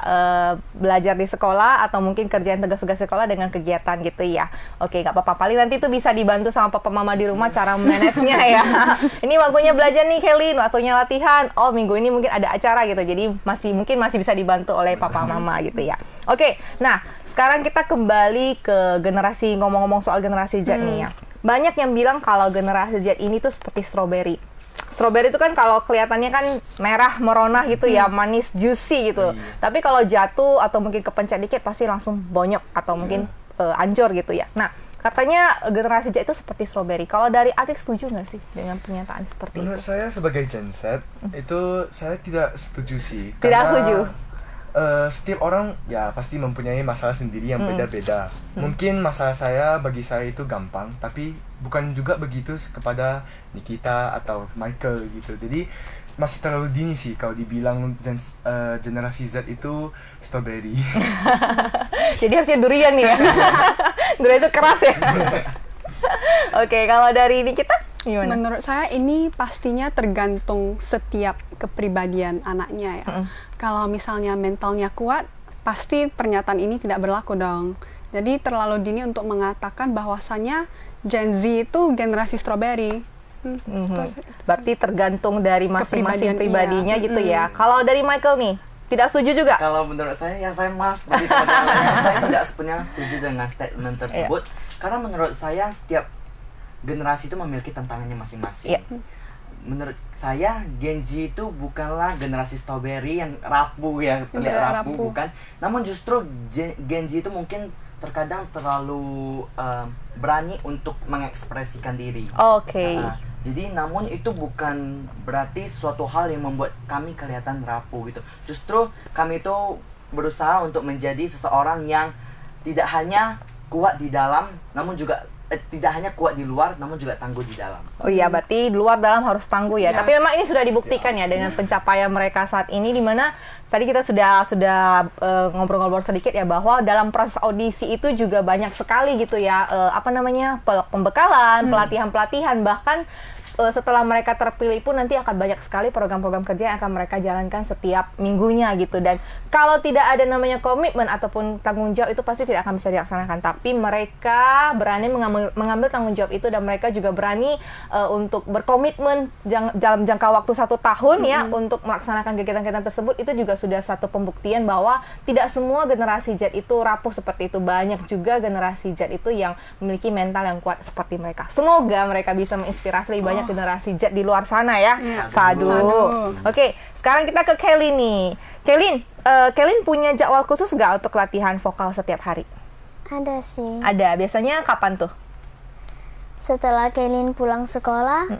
belajar di sekolah atau mungkin kerjaan tugas-tugas sekolah dengan kegiatan gitu ya. Oke, nggak apa-apa, paling nanti itu bisa dibantu sama papa mama di rumah cara manage-nya ya. Ini waktunya belajar nih Kelly, waktunya latihan. Oh, minggu ini mungkin ada acara gitu, jadi masih bisa dibantu oleh papa mama gitu ya. Oke, nah sekarang kita kembali ke generasi, ngomong-ngomong soal generasi Z nih ya. Banyak yang bilang kalau generasi Z ini tuh seperti strawberry. strawberry itu kan kalau kelihatannya kan merah merona gitu ya, manis, juicy gitu. Tapi kalau jatuh atau mungkin kepencet dikit pasti langsung bonyok atau mungkin hancur gitu ya. Nah, katanya generasi Z itu seperti strawberry. Kalau dari Atik setuju nggak sih dengan pernyataan seperti Menurut itu? saya sebagai Gen Z, itu saya tidak setuju sih. Tidak setuju? Setiap orang ya pasti mempunyai masalah sendiri yang beda-beda. Mungkin masalah saya, bagi saya itu gampang, tapi bukan juga begitu kepada Nikita atau Michael gitu. Jadi masih terlalu dini sih kalau dibilang generasi Z itu strawberry. Jadi harusnya durian nih ya. Durian itu keras ya. Oke, kalau dari Nikita gimana? Menurut saya ini pastinya tergantung setiap kepribadian anaknya ya. Kalau misalnya mentalnya kuat, pasti pernyataan ini tidak berlaku dong. Jadi terlalu dini untuk mengatakan bahwasannya Gen Z itu generasi strawberry. Berarti tergantung dari masing-masing Kepribadian, pribadinya iya. gitu ya. Kalau dari Michael nih, tidak setuju juga? Kalau menurut saya, ya saya seperti teman-teman lainnya, saya tidak sepenuhnya setuju dengan statement tersebut. Karena menurut saya setiap generasi itu memiliki tantangannya masing-masing. Iya. Menurut saya Gen Z itu bukanlah generasi strawberry yang rapuh ya, terlihat rapuh, bukan. Namun justru Gen Z itu mungkin terkadang terlalu berani untuk mengekspresikan diri. Oke. Jadi namun itu bukan berarti suatu hal yang membuat kami kelihatan rapuh gitu. Justru kami itu berusaha untuk menjadi seseorang yang tidak hanya kuat di dalam, namun juga tidak hanya kuat di luar, namun juga tangguh di dalam. Oh iya, berarti luar dalam harus tangguh ya. Yes. Tapi memang ini sudah dibuktikan ya dengan pencapaian mereka saat ini, di mana tadi kita sudah ngobrol-ngobrol sedikit ya, bahwa dalam proses audisi itu juga banyak sekali gitu ya, pembekalan, pelatihan-pelatihan, bahkan setelah mereka terpilih pun nanti akan banyak sekali program-program kerja yang akan mereka jalankan setiap minggunya gitu. Dan kalau tidak ada namanya komitmen ataupun tanggung jawab, itu pasti tidak akan bisa dilaksanakan. Tapi mereka berani mengambil tanggung jawab itu, dan mereka juga berani untuk berkomitmen dalam jangka waktu 1 tahun ya untuk melaksanakan kegiatan-kegiatan tersebut. Itu juga sudah satu pembuktian bahwa tidak semua generasi Z itu rapuh seperti itu. Banyak juga generasi Z itu yang memiliki mental yang kuat seperti mereka. Semoga mereka bisa menginspirasi lebih banyak generasi Z di luar sana ya. Sadu. Oke, sekarang kita ke Kelly nih. Kelly punya jadwal khusus nggak untuk latihan vokal setiap hari? Ada sih. Ada. Biasanya kapan tuh? Setelah Kelin pulang sekolah,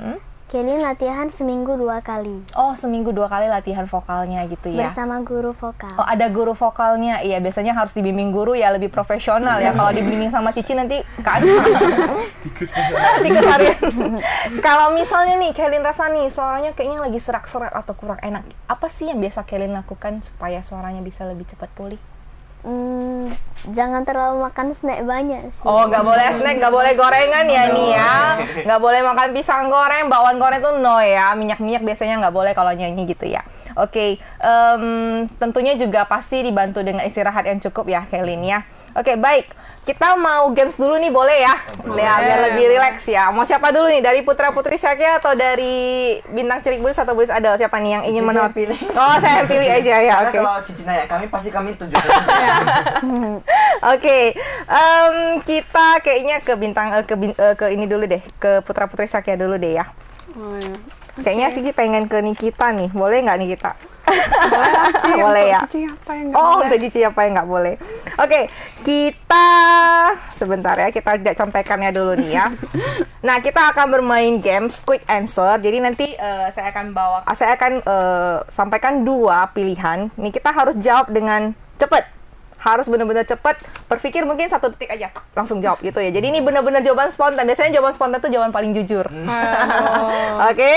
Kelin latihan seminggu 2 kali. Oh, seminggu 2 kali latihan vokalnya gitu ya? Bersama guru vokal. Oh, ada guru vokalnya. Iya, biasanya harus dibimbing guru ya, lebih profesional ya. Kalau dibimbing sama Cici nanti tikus harian. Kalau misalnya nih, Kelin rasa nih suaranya kayaknya lagi serak-serak atau kurang enak. Apa sih yang biasa Kelin lakukan supaya suaranya bisa lebih cepat pulih? Jangan terlalu makan snack banyak sih. Oh, nggak boleh snack, nggak boleh gorengan ya nih ya. Nggak boleh makan pisang goreng, bakwan goreng itu no ya. Minyak-minyak biasanya nggak boleh kalau nyanyi gitu ya. Oke, tentunya juga pasti dibantu dengan istirahat yang cukup ya, Kelin ya. Oke, baik. Kita mau games dulu nih, boleh ya? Ya, biar lebih rileks ya. Mau siapa dulu nih? Dari Putra Putri Sakya atau dari Bintang Cilik Budis atau Budis Adel? Siapa nih yang ingin menang? Pilih. Oh, saya pilih aja ya. Oke. Kalau Cici nanya kami, pasti kami tunjuk. Oke, kita kayaknya ke ke ini dulu deh, ke Putra Putri Sakya dulu deh ya. Oh, ya. Kayaknya sih pengen ke Nikita nih, boleh nggak Nikita? Boleh ya. Cici apa yang nggak Oh, boleh? untuk Cici apa yang nggak boleh? Oke, kita sebentar ya, kita lihat contekannya dulu nih ya. Nah, kita akan bermain games quick answer. Jadi nanti saya akan sampaikan 2 pilihan. Nih kita harus jawab dengan cepat. Harus benar-benar cepat, berpikir mungkin 1 detik aja, langsung jawab gitu ya. Jadi ini benar-benar jawaban spontan. Biasanya jawaban spontan itu jawaban paling jujur. Oke?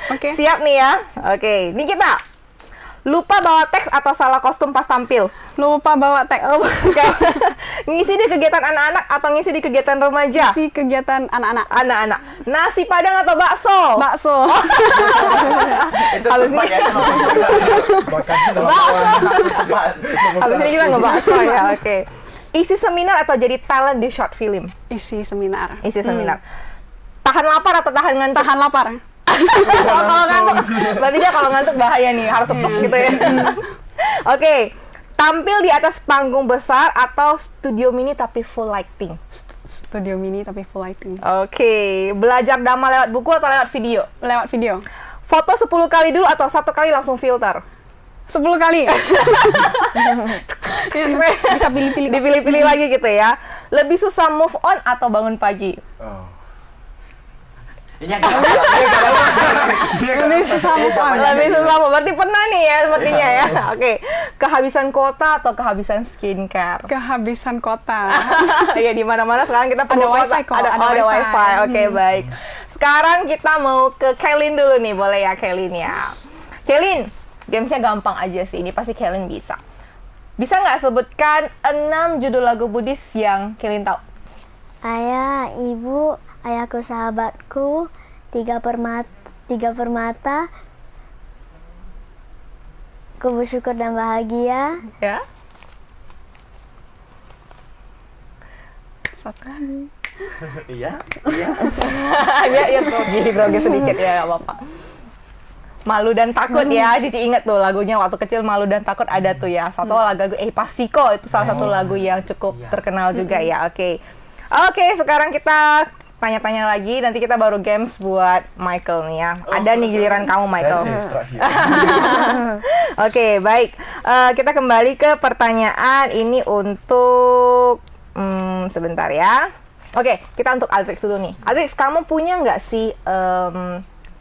Oke. Siap nih ya? Oke, ini kita lupa bawa teks atau salah kostum pas tampil? Lupa bawa teks. Ngisi di kegiatan anak-anak atau ngisi di kegiatan remaja? Si kegiatan anak-anak. Anak-anak. Nasi padang atau bakso? Bakso. Itu cepat ya. Cepat. Habis ini kita ngebakso ya, oke. Isi seminar atau jadi talent di short film? Isi seminar. Isi seminar. Tahan lapar atau tahan ngantuk? Tahan lapar. Kalau ngantuk, berarti dia kalau ngantuk bahaya nih, harus tepuk gitu ya. Oke, tampil di atas panggung besar atau studio mini tapi full lighting? Studio mini tapi full lighting. Oke, belajar drama lewat buku atau lewat video? Lewat video. Foto 10 kali dulu atau 1 kali langsung filter? 10 kali. Bisa pilih-pilih. Dipilih-pilih lagi gitu ya. Lebih susah move on atau bangun pagi? Oh. Ini agak Lebih susah move on. Lebih susah, berarti pernah nih ya sepertinya ya. Oke. Kehabisan kuota atau kehabisan skincare? Kehabisan kota. Ya di mana-mana sekarang kita perlu Ada kuota. wifi kok, Ada ada wifi. wifi. Oke, baik. Sekarang kita mau ke Kailin dulu nih, boleh ya Kailin ya. Kailin, gamesnya gampang aja sih. Ini pasti Kailin bisa. Bisa nggak sebutkan 6 judul lagu Buddhis yang Kailin tahu? Ayah, ibu, ayahku, sahabatku, tiga permata, ku bersyukur dan bahagia. Ya. Satu lagi. Iya. Dia grogi sedikit ya, nggak apa-apa. Malu dan takut ya, Cici inget tuh lagunya waktu kecil, Malu dan Takut ada tuh ya. Satu lagu Pasiko itu salah satu lagu yang cukup terkenal juga ya. Oke, sekarang kita tanya-tanya lagi, nanti kita baru games buat Michael nih ya. Ada nih giliran kamu Michael. Saya sih terakhir. Oke, baik. Kita kembali ke pertanyaan ini untuk sebentar ya. Oke, kita untuk Aldrich dulu nih. Aldrich, kamu punya nggak sih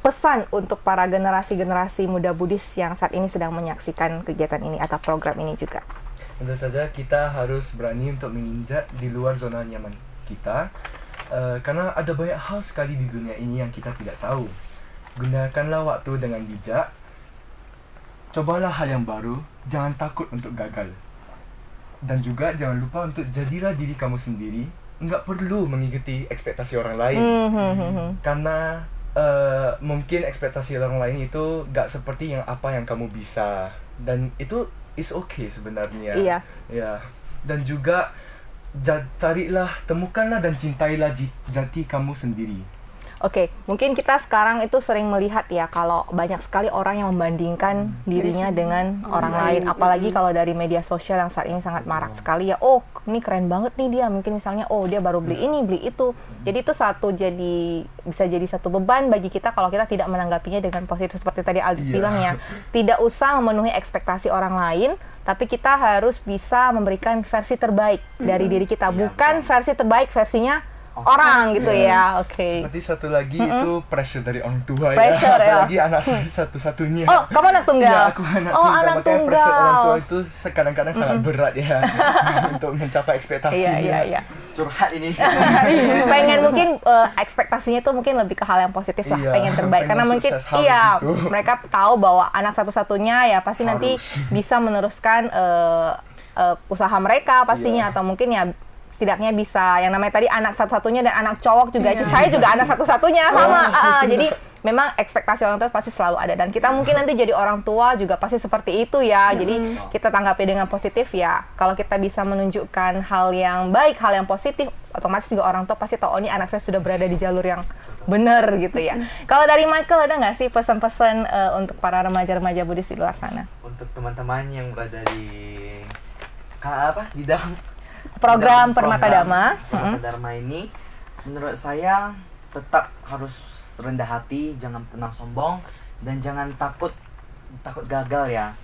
pesan untuk para generasi-generasi muda Buddhis yang saat ini sedang menyaksikan kegiatan ini atau program ini juga? Tentu saja kita harus berani untuk menginjak di luar zona nyaman kita, karena ada banyak hal sekali di dunia ini yang kita tidak tahu. Gunakanlah waktu dengan bijak, cobalah hal yang baru, jangan takut untuk gagal. Dan juga jangan lupa untuk jadilah diri kamu sendiri, nggak perlu mengikuti ekspektasi orang lain. Karena mungkin ekspektasi orang lain itu nggak seperti apa yang kamu bisa, dan itu is okay sebenarnya. Iya. Ya. Dan juga carilah, temukanlah dan cintailah jati kamu sendiri. Oke, mungkin kita sekarang itu sering melihat ya kalau banyak sekali orang yang membandingkan dirinya dengan orang lain, apalagi kalau dari media sosial yang saat ini sangat marak sekali ya. Oh, ini keren banget nih dia, mungkin misalnya oh dia baru beli ini, beli itu. Jadi itu bisa jadi satu beban bagi kita kalau kita tidak menanggapinya dengan positif seperti tadi Aldis bilang ya. Tidak usah memenuhi ekspektasi orang lain, tapi kita harus bisa memberikan versi terbaik dari diri kita, bukan versi terbaik versinya orang gitu ya. Oke. Seperti satu lagi itu pressure dari orang tua Pressure, ya. Apalagi anak saya satu-satunya. Oh, kamu anak tunggal? Iya, aku anak tunggal. Anak Makanya pressure orang tunggal. tua itu kadang-kadang sangat berat ya untuk mencapai ekspektasinya. Iya. Curhat ini. Pengen mungkin ekspektasinya tuh mungkin lebih ke hal yang positif lah, Iya, pengen terbaik karena pengen mungkin sukses, harus gitu. mereka tahu bahwa anak satu-satunya ya pasti nanti bisa meneruskan usaha mereka pastinya, atau mungkin ya setidaknya bisa yang namanya tadi anak satu-satunya dan anak cowok juga. Saya juga anak satu-satunya sama. Jadi memang ekspektasi orang tua pasti selalu ada, dan kita mungkin nanti jadi orang tua juga pasti seperti itu ya. Jadi kita tanggapi dengan positif ya. Kalau kita bisa menunjukkan hal yang baik, hal yang positif, otomatis juga orang tua pasti tahu, oh ini anak saya sudah berada di jalur yang benar gitu ya. Kalau dari Michael ada nggak sih pesan-pesan untuk para remaja-remaja Buddhis di luar sana? Untuk teman-teman yang berada di dalam Program Permata Dharma. Permata Dharma ini, menurut saya tetap harus rendah hati, jangan pernah sombong, dan jangan takut gagal ya.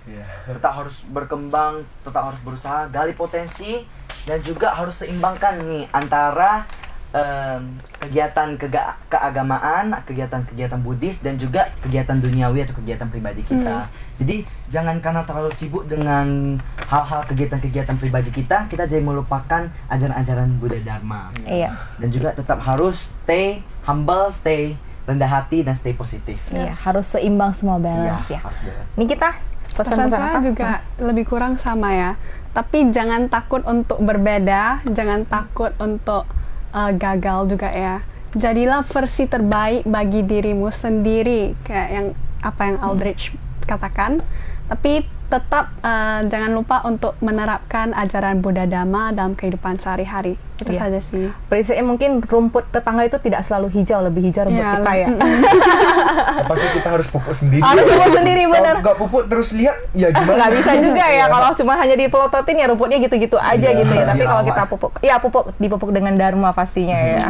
Tetap harus berkembang, tetap harus berusaha, gali potensi, dan juga harus seimbangkan nih antara kegiatan keagamaan, kegiatan Buddhis, dan juga kegiatan duniawi atau kegiatan pribadi kita. Jadi jangan karena terlalu sibuk dengan hal-hal kegiatan pribadi kita jadi melupakan ajaran-ajaran Buddha Dharma. Iya. Dan juga tetap harus stay humble, stay rendah hati, dan stay positif. Iya, harus seimbang semua balance ya. Harus balance. Ini kita Pesan pesan-pesan saya apa? juga lebih kurang sama ya. Tapi jangan takut untuk berbeda, jangan takut untuk gagal juga ya. Jadilah versi terbaik bagi dirimu sendiri, kayak yang Aldrich katakan. Tapi tetap jangan lupa untuk menerapkan ajaran Buddha Dhamma dalam kehidupan sehari-hari. Itu saja sih. Prinsipnya mungkin rumput tetangga itu tidak selalu hijau, lebih hijau rumput kita ya. Pasti kita harus pupuk sendiri. Harus pupuk sendiri, bener. Kalau nggak pupuk terus lihat, ya gimana? Nggak bisa juga ya, kalau cuma hanya dipelototin ya rumputnya gitu-gitu aja gitu ya. Tapi kalau kita pupuk, ya dipupuk dengan dharma pastinya ya.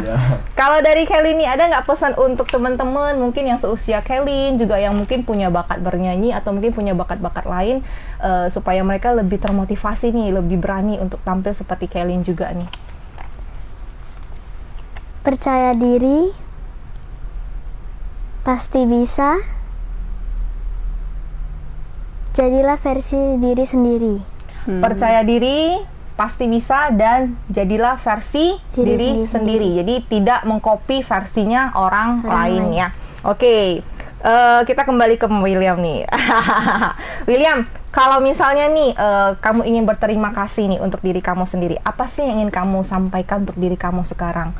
Kalau dari Kelly nih, ada nggak pesan untuk teman-teman mungkin yang seusia Kelly, juga yang mungkin punya bakat bernyanyi atau mungkin punya bakat-bakat lain, supaya mereka lebih termotivasi nih, lebih berani untuk tampil seperti Kelly juga nih? Percaya diri, pasti bisa, jadilah versi diri sendiri. Percaya diri, pasti bisa, dan jadilah versi diri sendiri. Jadi tidak mengcopy versinya orang lain ya. Oke, kita kembali ke William nih. William, kalau misalnya nih kamu ingin berterima kasih nih untuk diri kamu sendiri, apa sih yang ingin kamu sampaikan untuk diri kamu sekarang?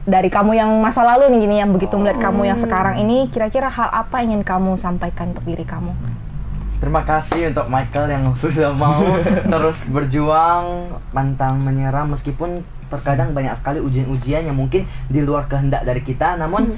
Dari kamu yang masa lalu nih gini, yang begitu melihat kamu yang sekarang ini, kira-kira hal apa yang ingin kamu sampaikan untuk diri kamu? Terima kasih untuk Michael yang sudah mau terus berjuang, pantang menyerah meskipun terkadang banyak sekali ujian-ujian yang mungkin di luar kehendak dari kita, namun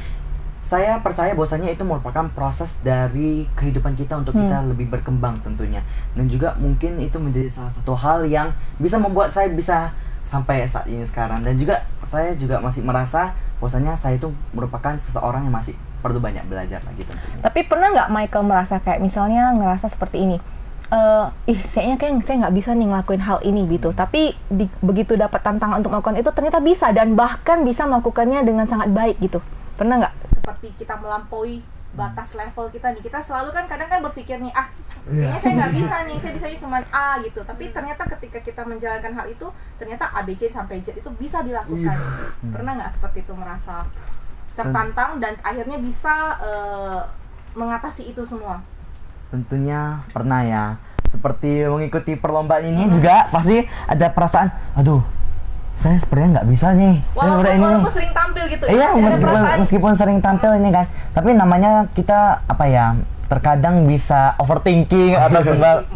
saya percaya bahwasanya itu merupakan proses dari kehidupan kita untuk kita lebih berkembang tentunya, dan juga mungkin itu menjadi salah satu hal yang bisa membuat saya bisa sampai saat ini sekarang, dan juga saya juga masih merasa bahwasanya saya itu merupakan seseorang yang masih perlu banyak belajar lagi tentunya. Tapi pernah nggak Michael merasa kayak misalnya ngerasa seperti ini, saya nggak bisa nih ngelakuin hal ini gitu, tapi begitu dapat tantangan untuk melakukan itu ternyata bisa, dan bahkan bisa melakukannya dengan sangat baik gitu. Pernah nggak seperti kita melampaui batas level kita nih? Kita selalu kan kadang kan berpikir nih, kayaknya saya nggak bisa nih, saya bisanya cuma A gitu. Tapi ternyata ketika kita menjalankan hal itu, ternyata A, B, C sampai Z itu bisa dilakukan. Pernah nggak seperti itu, merasa tertantang dan akhirnya bisa mengatasi itu semua? Tentunya pernah ya. Seperti mengikuti perlombaan ini juga pasti ada perasaan, aduh, saya sebenarnya nggak bisa nih. Walaupun sering tampil gitu ya? Iya, meskipun sering tampil ini kan. Tapi namanya kita apa ya, terkadang bisa overthinking atau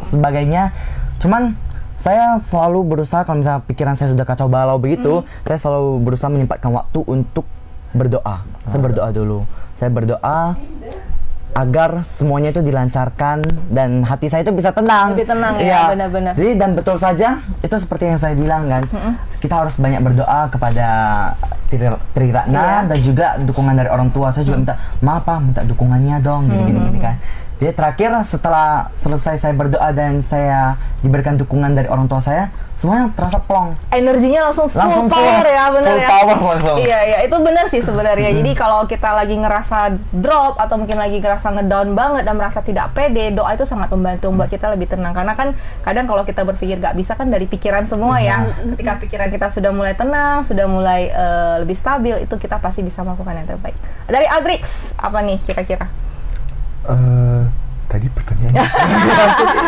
sebagainya. Cuman saya selalu berusaha, kalau misalnya pikiran saya sudah kacau balau begitu, saya selalu berusaha menyempatkan waktu untuk berdoa. Saya berdoa dulu. Saya berdoa agar semuanya itu dilancarkan dan hati saya itu bisa tenang. Lebih tenang ya, benar-benar. Jadi dan betul saja, itu seperti yang saya bilang kan, kita harus banyak berdoa kepada Triratna dan juga dukungan dari orang tua. Saya juga minta dukungannya dong, gini kan. Jadi terakhir setelah selesai saya berdoa dan saya diberikan dukungan dari orang tua saya, semuanya terasa plong. Energinya langsung full power ya, benar ya? Full power langsung. Iya, itu benar sih sebenarnya. Jadi kalau kita lagi ngerasa drop atau mungkin lagi ngerasa ngedown banget dan merasa tidak pede, doa itu sangat membantu membuat kita lebih tenang. Karena kan kadang kalau kita berpikir gak bisa kan dari pikiran semua ya. Ketika pikiran kita sudah mulai tenang, sudah mulai lebih stabil, itu kita pasti bisa melakukan yang terbaik. Dari Adrix, apa nih kira-kira? Tadi pertanyaannya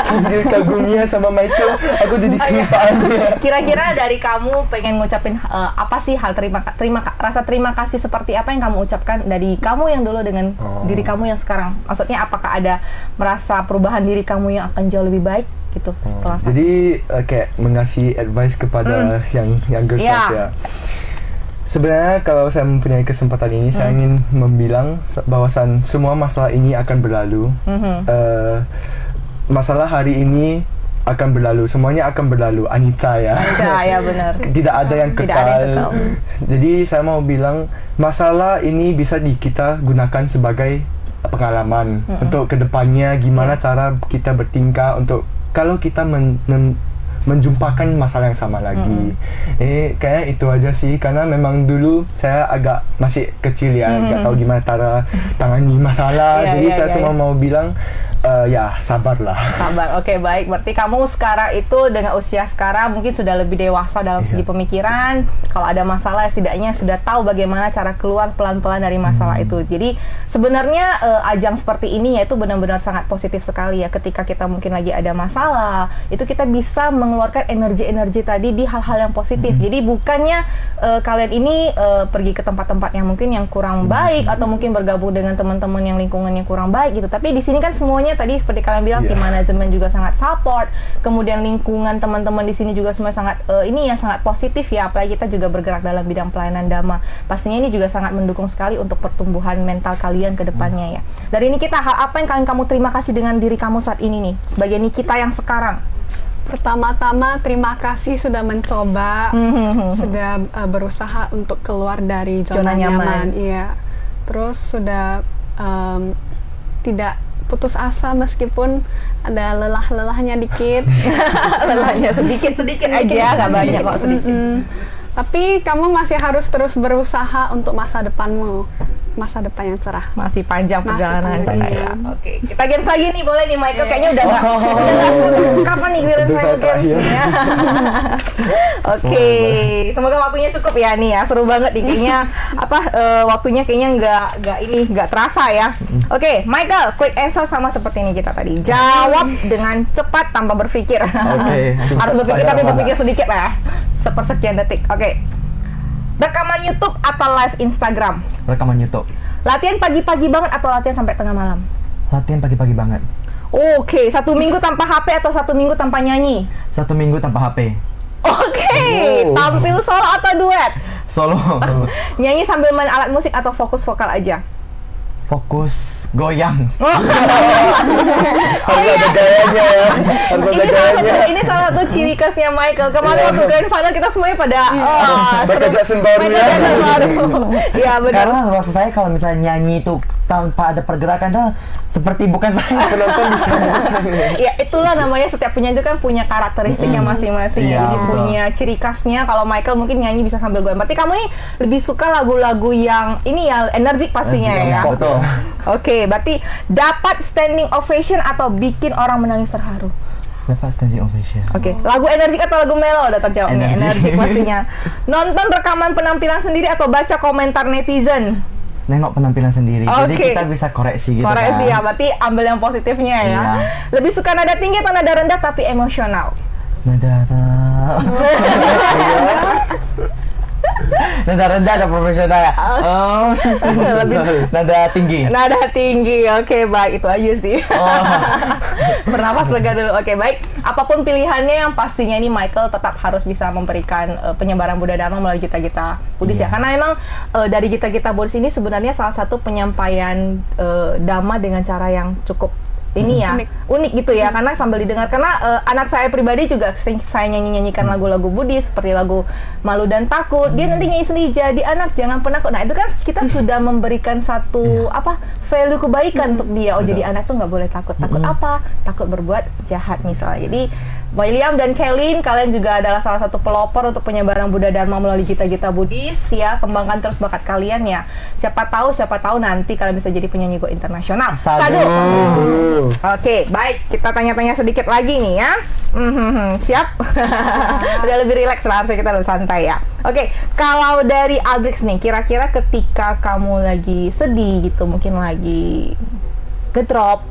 sambil kagumnya sama Michael, aku jadi kelupaan. Kira-kira dari kamu pengen ngucapin apa sih hal rasa terima kasih seperti apa yang kamu ucapkan dari kamu yang dulu dengan diri kamu yang sekarang? Maksudnya apakah ada merasa perubahan diri kamu yang akan jauh lebih baik gitu setelah jadi kayak mengasih advice kepada yang younger self ya. Sebenarnya kalau saya mempunyai kesempatan ini, saya ingin membilang bahwasan semua masalah ini akan berlalu. Masalah hari ini akan berlalu, semuanya akan berlalu, anicca ya. Anicca ya, benar. Tidak ada yang kekal. Jadi saya mau bilang masalah ini bisa kita gunakan sebagai pengalaman untuk kedepannya, gimana cara kita bertingkah untuk kalau kita menjumpakan masalah yang sama lagi. Kayak itu aja sih, karena memang dulu saya agak masih kecil ya, nggak tahu gimana cara tangani masalah. Jadi saya cuma mau bilang sabarlah. Sabar, oke, baik. Berarti kamu sekarang itu dengan usia sekarang mungkin sudah lebih dewasa dalam segi pemikiran. Kalau ada masalah setidaknya sudah tahu bagaimana cara keluar pelan-pelan dari masalah itu. Jadi sebenarnya ajang seperti ini ya itu benar-benar sangat positif sekali ya. Ketika kita mungkin lagi ada masalah, itu kita bisa mengeluarkan energi-energi tadi di hal-hal yang positif. Jadi bukannya kalian ini pergi ke tempat-tempat yang mungkin yang kurang baik atau mungkin bergabung dengan teman-teman yang lingkungannya kurang baik gitu. Tapi di sini kan semuanya semuanya tadi seperti kalian bilang tim manajemen juga sangat support, kemudian lingkungan teman-teman di sini juga semua sangat sangat positif ya, apalagi kita juga bergerak dalam bidang pelayanan Dhamma. Pastinya ini juga sangat mendukung sekali untuk pertumbuhan mental kalian ke depannya ya. Dari Nikita, hal apa yang kamu terima kasih dengan diri kamu saat ini nih sebagai Nikita yang sekarang? Pertama-tama terima kasih sudah mencoba, sudah berusaha untuk keluar dari zona nyaman. Iya. Terus sudah tidak putus asa meskipun ada lelah-lelahnya dikit. Lelahnya sedikit aja, nggak banyak kok, sedikit. Tapi kamu masih harus terus berusaha untuk masa depanmu, masa depan yang cerah. Masih panjang perjalanan. Iya. Oke, kita games lagi nih, boleh nih Michael. Kayaknya udah nggak kapan nih giliran saya games nih ya. Oke, semoga waktunya cukup ya nih ya, seru banget nih kayaknya waktunya kayaknya nggak terasa ya. Oke, Michael, quick answer sama seperti ini kita tadi. Jawab dengan cepat tanpa berpikir. Harus berpikir tapi berpikir sedikit lah ya. Sepersekian detik. Oke. Rekaman YouTube atau live Instagram? Rekaman YouTube. Latihan pagi-pagi banget atau latihan sampai tengah malam? Latihan pagi-pagi banget. Oke, 1 minggu tanpa HP atau 1 minggu tanpa nyanyi? 1 minggu tanpa HP. Oke, tampil solo atau duet? Solo. Nyanyi sambil main alat musik atau fokus vokal aja? Fokus goyang. Harus ada gayanya ya. Harus ada gayanya. Ini salah satu ciri khasnya Michael. Kemarin waktu grand final kita semuanya pada Michael Jackson baru ya. Iya benar. Karena rasa saya kalau misalnya nyanyi itu tanpa ada pergerakan tuh seperti bukan saya. Penonton bisa Ya itulah namanya, setiap penyanyi itu kan punya karakteristiknya masing-masing. Iya, Jadi betul. punya ciri khasnya. Kalau Michael mungkin nyanyi bisa sambil goyang. Berarti kamu ini lebih suka lagu-lagu yang ini ya energik pastinya ya. Betul. Oke, berarti dapat standing ovation atau bikin orang menangis terharu? Dapat standing ovation. Oke, lagu energik atau lagu melo? Udah terjawabnya, energik pastinya. Nonton rekaman penampilan sendiri atau baca komentar netizen? Nengok penampilan sendiri, jadi Oke. kita bisa koreksi gitu Koreksi ya, kan. berarti ambil yang positifnya ya. Iya. Lebih suka nada tinggi atau nada rendah tapi emosional? Nada rendah ada profesional ya. Oh. Nada tinggi. Nada tinggi, oke baik, itu aja sih. Bernapas lega dulu, oke baik. Apapun pilihannya yang pastinya ini Michael tetap harus bisa memberikan penyebaran budaya Dharma melalui Gita-Gita Buddhis ya. Karena memang dari Gita-Gita Buddhis ini sebenarnya salah satu penyampaian Dhamma dengan cara yang cukup ini ya, unik gitu ya, karena sambil didengar, karena anak saya pribadi juga saya nyanyikan lagu-lagu Buddhis seperti lagu Malu dan Takut, dia nanti nyanyi sendiri, jadi anak jangan penakut. Nah itu kan kita sudah memberikan satu value kebaikan untuk dia. Oh jadi anak tuh nggak boleh takut. Takut apa? Takut berbuat jahat misalnya. Jadi William dan Kelin, kalian juga adalah salah satu pelopor untuk penyebaran Buddha Dharma melalui Gita-Gita Buddhis ya. Kembangkan terus bakat kalian ya. Siapa tahu nanti kalian bisa jadi penyanyi go internasional. Sadu. Oke, baik. Kita tanya-tanya sedikit lagi nih ya. Siap? Udah lebih rileks lah, harusnya kita lebih santai ya. Oke, kalau dari Aldrich nih, kira-kira ketika kamu lagi sedih gitu, mungkin lagi ngedrop,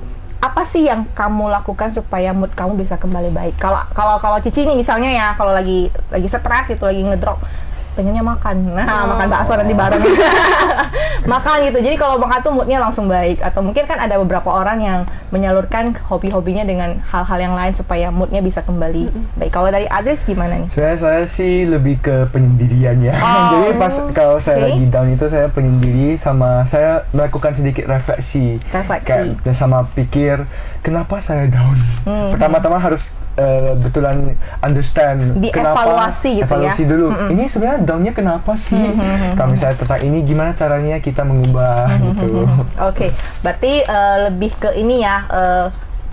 apa sih yang kamu lakukan supaya mood kamu bisa kembali baik? Kalau Cici nih misalnya ya, kalau lagi stres itu, lagi ngedrop, pengennya makan. Nah, makan bakso nanti bareng. Makan gitu. Jadi kalau makan tuh moodnya langsung baik. Atau mungkin kan ada beberapa orang yang menyalurkan hobi-hobinya dengan hal-hal yang lain supaya moodnya bisa kembali baik. Kalau dari Adris gimana nih? Sebenarnya saya sih lebih ke penyendirian ya. Jadi pas kalau saya lagi down itu saya penyendiri, sama saya melakukan sedikit refleksi. Kayak sama pikir kenapa saya down. Pertama-tama harus betulan understand dievaluasi gitu ya. Evaluasi dulu. Ini sebenarnya down-nya kenapa sih? Kalau misalnya tentang ini gimana caranya kita mengubah gitu. Oke, berarti lebih ke ini ya,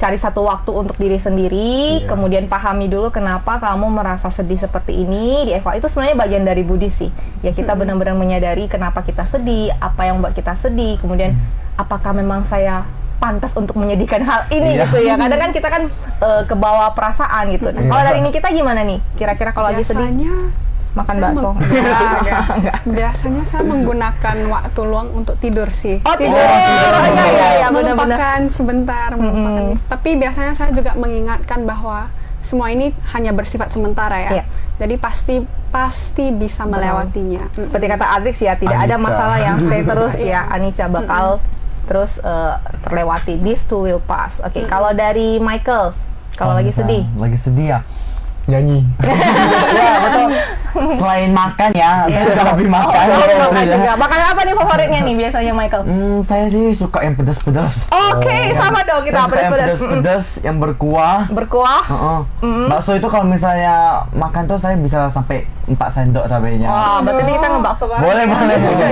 cari satu waktu untuk diri sendiri, kemudian pahami dulu kenapa kamu merasa sedih seperti ini, itu sebenarnya bagian dari Buddhis sih. Ya kita benar-benar menyadari kenapa kita sedih, apa yang membuat kita sedih, kemudian apakah memang saya pantas untuk menyedihkan hal ini gitu ya. Kadang kan kita kan kebawa perasaan gitu. Nah, kalau dari ini kita gimana nih? Kira-kira kalau lagi sedih makan bakso? Biasanya saya menggunakan waktu luang untuk tidur sih. Tidur. Ya, melupakan sebentar, melupakan. Tapi biasanya saya juga mengingatkan bahwa semua ini hanya bersifat sementara ya. Jadi pasti bisa melewatinya. Seperti kata Adrix ya, tidak ada masalah yang stay terus ya. Anicca bakal terus terlewati. This too will pass. Oke, kalau dari Michael, kalau lagi sedih? Lagi sedih ya? Nyanyi. Ya betul. Selain makan ya, saya juga hobi makan. Makan juga. Makanan apa nih favoritnya nih biasanya Michael? Saya sih suka yang pedas-pedas. Oke, sama dong kita pedas-pedas. Pedas yang berkuah. Berkuah? Bakso itu kalau misalnya makan tuh saya bisa sampai 4 sendok cabenya. Wah, berarti kita ngebakso bareng. Boleh.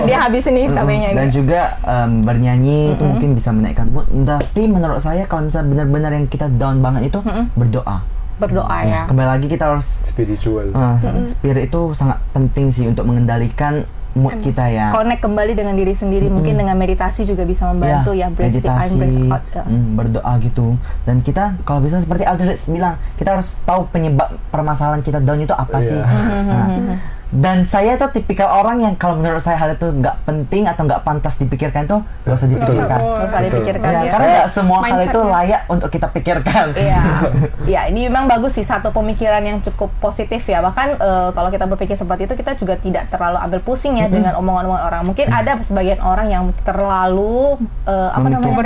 Dia habisin nih cabenya Dan ini. juga bernyanyi itu mungkin bisa menaikkan mood. Tapi menurut saya kalau misalnya benar-benar yang kita down banget itu berdoa. Berdoa ya. Kembali lagi kita harus Spiritual. spirit itu sangat penting sih untuk mengendalikan mood kita ya. Connect kembali dengan diri sendiri, mungkin dengan meditasi juga bisa membantu ya, breathe in, meditasi, breathe out. berdoa gitu. Dan kita kalau bisa seperti Aldrich bilang, kita harus tahu penyebab permasalahan kita down itu apa sih. Dan saya tuh tipikal orang yang kalau menurut saya hal itu nggak penting atau nggak pantas dipikirkan tuh nggak usah dipikirkan. Nggak usah dipikirkan ya. Karena nggak semua hal itu Mindset-nya. layak untuk kita pikirkan. Iya, ya ini memang bagus sih, satu pemikiran yang cukup positif ya. Bahkan kalau kita berpikir seperti itu, kita juga tidak terlalu ambil pusing ya dengan omongan-omongan orang. Mungkin ada sebagian orang yang terlalu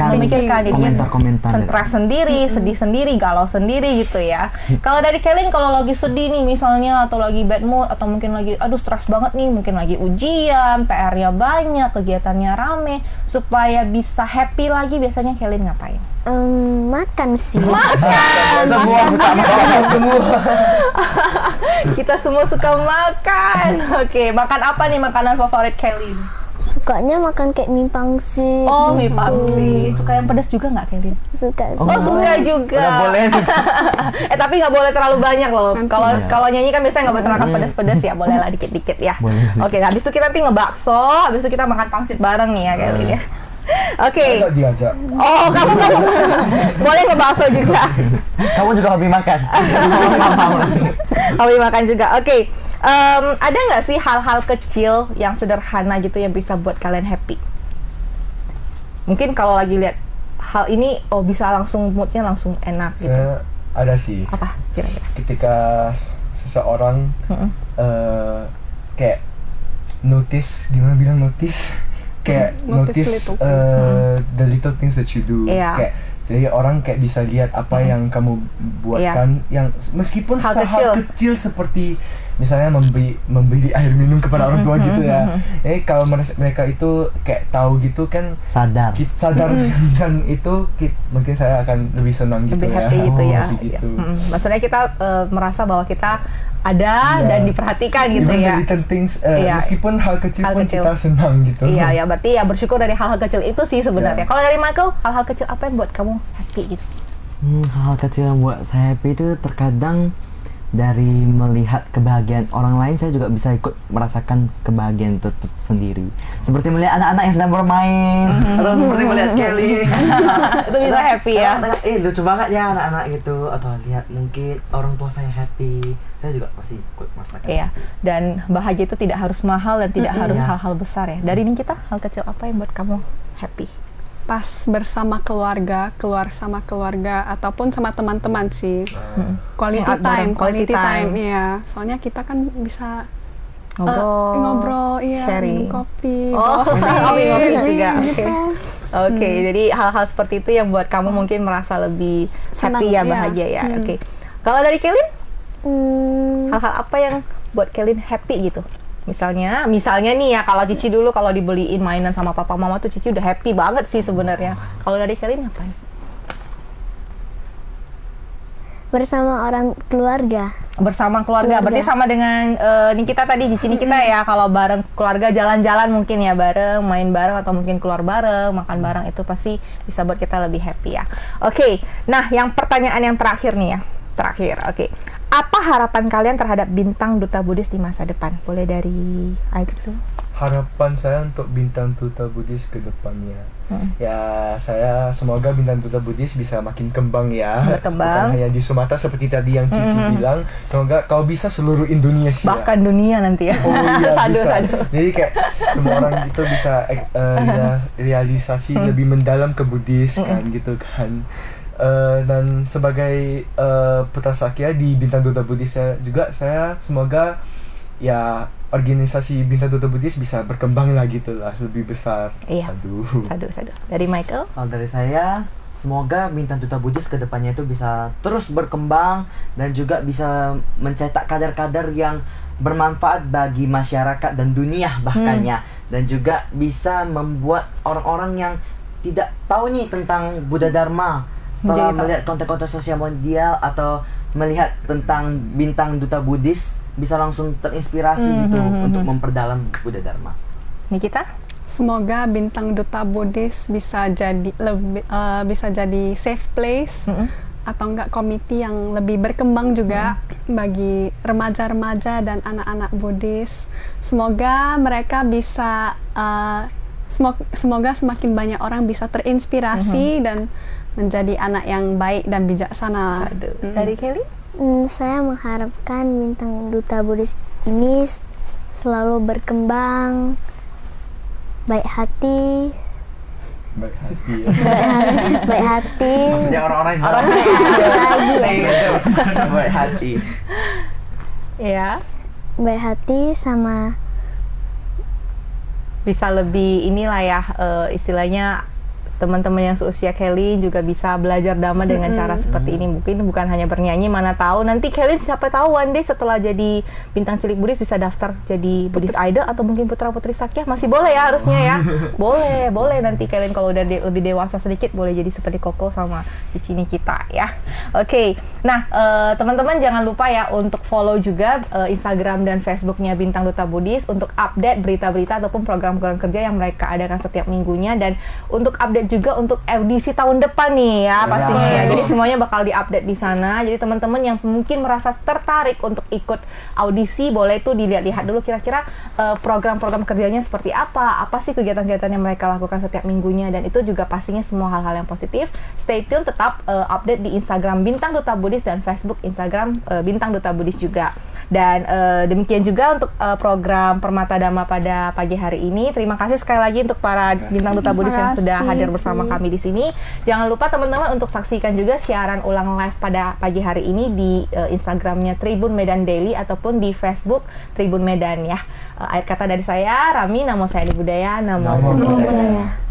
memikirkan jadinya komentar-komentar. stres sendiri, sedih sendiri, galau sendiri gitu ya. Kalau dari Kelin, kalau lagi sedih nih misalnya, atau lagi bad mood, atau mungkin lagi aduh stres banget nih, mungkin lagi ujian, PR-nya banyak, kegiatannya rame, supaya bisa happy lagi, biasanya Kelin ngapain? Makan sih. Semua suka makan semua. Kita semua suka makan. Oke, makan apa nih makanan favorit Kelin? Sukanya makan kayak mie pangsit. Oh, mie gitu. pangsit. Suka yang pedas juga nggak, Kelin? Suka sih. Oh, suka juga. Udah boleh. Tapi nggak boleh terlalu banyak loh. Kalau Iya. kalau nyanyi kan biasanya nggak boleh terlalu pedas-pedas ya. Boleh lah dikit-dikit ya. Boleh. Oke, habis itu kita nanti ngebakso, habis itu kita makan pangsit bareng nih ya, Kelin ya. Oke. Nggak diajak. Oh, kamu boleh ngebakso juga. Kamu juga hobi makan. Sama-sama. Hobi makan juga. Oke. Ada nggak sih hal-hal kecil yang sederhana gitu yang bisa buat kalian happy? Mungkin kalau lagi lihat hal ini, oh bisa langsung moodnya langsung enak gitu. Saya ada sih. Apa kira-kira? Ketika seseorang kayak notice, gimana bilang notice? Kayak Notice notice little the little things that you do. Iya. Kayak jadi orang kayak bisa lihat apa yang kamu buatkan, yang meskipun Hal hal kecil seperti misalnya memberi air minum kepada orang tua gitu ya. Kalau mereka itu kayak tahu gitu kan, Sadar. sadar kan itu, mungkin saya akan lebih senang gitu Lebih ya. happy gitu ya. Gitu. Maksudnya kita merasa bahwa kita ada Iya. dan diperhatikan gitu Even ya. the little things, Iya. meskipun hal kecil Hal pun kecil. kita senang gitu. Iya, ya berarti ya bersyukur dari hal-hal kecil itu sih sebenarnya. Iya. Kalau dari Michael, hal-hal kecil apa yang buat kamu happy gitu? Hal kecil yang buat saya happy itu terkadang dari melihat kebahagiaan orang lain, saya juga bisa ikut merasakan kebahagiaan itu sendiri. Seperti melihat anak-anak yang sedang bermain, atau seperti melihat Kelly. Itu bisa happy ya. Lucu banget ya anak-anak gitu. Atau lihat mungkin orang tua saya happy, saya juga pasti ikut merasakan. Iya, dan bahagia itu tidak harus mahal dan tidak harus Iya. hal-hal besar ya. Dari Nikita, hal kecil apa yang buat kamu happy? Pas bersama keluarga, keluar sama keluarga ataupun sama teman-teman sih. Quality Hangout bareng, time, quality quality time. time, iya. Soalnya kita kan bisa Ngobrol, iya, sharing. minum kopi, Oh, gosip, ngopi juga. gitu. Oke, jadi hal-hal seperti itu yang buat kamu mungkin merasa lebih Senang, happy ya, iya. bahagia ya. Oke. Kalau dari Kelin, hal-hal apa yang buat Kelin happy gitu? Misalnya nih ya, kalau Cici dulu kalau dibeliin mainan sama papa mama tuh Cici udah happy banget sih sebenarnya. Kalau dari Kelin ngapain? Bersama orang keluarga. Bersama keluarga. Berarti sama dengan Nikita tadi, Cici Nikita ya. Kalau bareng keluarga jalan-jalan mungkin ya bareng, main bareng atau mungkin keluar bareng, makan bareng, itu pasti bisa buat kita lebih happy ya. Oke. Nah, yang pertanyaan yang terakhir nih ya. Oke. Apa harapan kalian terhadap bintang Duta Buddhis di masa depan? Boleh dari Aidrich dulu. Harapan saya untuk bintang Duta Buddhis ke depannya, ya saya semoga bintang Duta Buddhis bisa makin kembang ya. Berkembang. Bukan hanya di Sumatera seperti tadi yang Cici bilang, semoga kau bisa seluruh Indonesia. Bahkan dunia nanti ya. Oh iya Sadu. bisa. Jadi kayak semua orang itu bisa realisasi lebih mendalam ke Buddhis kan gitu kan. Dan sebagai Putra Sakya di bintang Duta Buddhis juga saya semoga ya organisasi Bintang Duta Buddhis bisa berkembang lagi gitu lah, lebih besar. Iya. Sadu. Dari Michael? Kalau dari saya, semoga Bintang Duta Buddhis ke depannya itu bisa terus berkembang dan juga bisa mencetak kader-kader yang bermanfaat bagi masyarakat dan dunia bahkannya. Dan juga bisa membuat orang-orang yang tidak tahu nih tentang Buddha Dharma setelah melihat konten-konten sosial media atau melihat tentang Bintang Duta Buddhis bisa langsung terinspirasi gitu untuk memperdalam Buddha Dharma. Nikita? Semoga Bintang Duta Buddhis bisa jadi safe place atau enggak komite yang lebih berkembang juga bagi remaja-remaja dan anak-anak Buddhis. Semoga mereka bisa semoga semakin banyak orang bisa terinspirasi dan menjadi anak yang baik dan bijaksana. Dari Kelly? Saya mengharapkan Bintang Duta Buddhis ini selalu berkembang, baik hati. Maksudnya orang-orang baik hati. Ya. Baik hati sama Bisa lebih inilah ya, istilahnya teman-teman yang seusia Kelly juga bisa belajar dhamma dengan cara seperti ini. Mungkin bukan hanya bernyanyi, mana tahu nanti Kelly siapa tahu one day setelah jadi bintang cilik Buddhis bisa daftar jadi Buddhist Idol atau mungkin putra putri Sakya. Masih boleh ya harusnya ya. Boleh nanti Kelly kalau udah lebih dewasa sedikit boleh jadi seperti Koko sama Cici kita ya. Oke. Nah, teman-teman jangan lupa ya untuk follow juga Instagram dan Facebooknya Bintang Duta Buddhis untuk update berita-berita ataupun program-program kerja yang mereka adakan setiap minggunya, dan untuk update juga untuk audisi tahun depan nih ya pastinya ya. Jadi semuanya bakal diupdate di sana. Jadi teman-teman yang mungkin merasa tertarik untuk ikut audisi boleh tuh dilihat-lihat dulu kira-kira program-program kerjanya seperti apa sih kegiatan-kegiatan yang mereka lakukan setiap minggunya, dan itu juga pastinya semua hal-hal yang positif. Stay tune, tetap update di Instagram Bintang Duta Buddhis dan Facebook Instagram Bintang Duta Buddhis juga. Dan demikian juga untuk program Permata Dhamma pada pagi hari ini. Terima kasih sekali lagi untuk para Bintang Duta Buddhis yang sudah hadir bersama kami di sini. Jangan lupa teman-teman untuk saksikan juga siaran ulang live pada pagi hari ini di Instagramnya Tribun Medan Daily ataupun di Facebook Tribun Medan ya. Akhir kata dari saya, Rami, namo saya Adi Budaya, namo Buddhaya.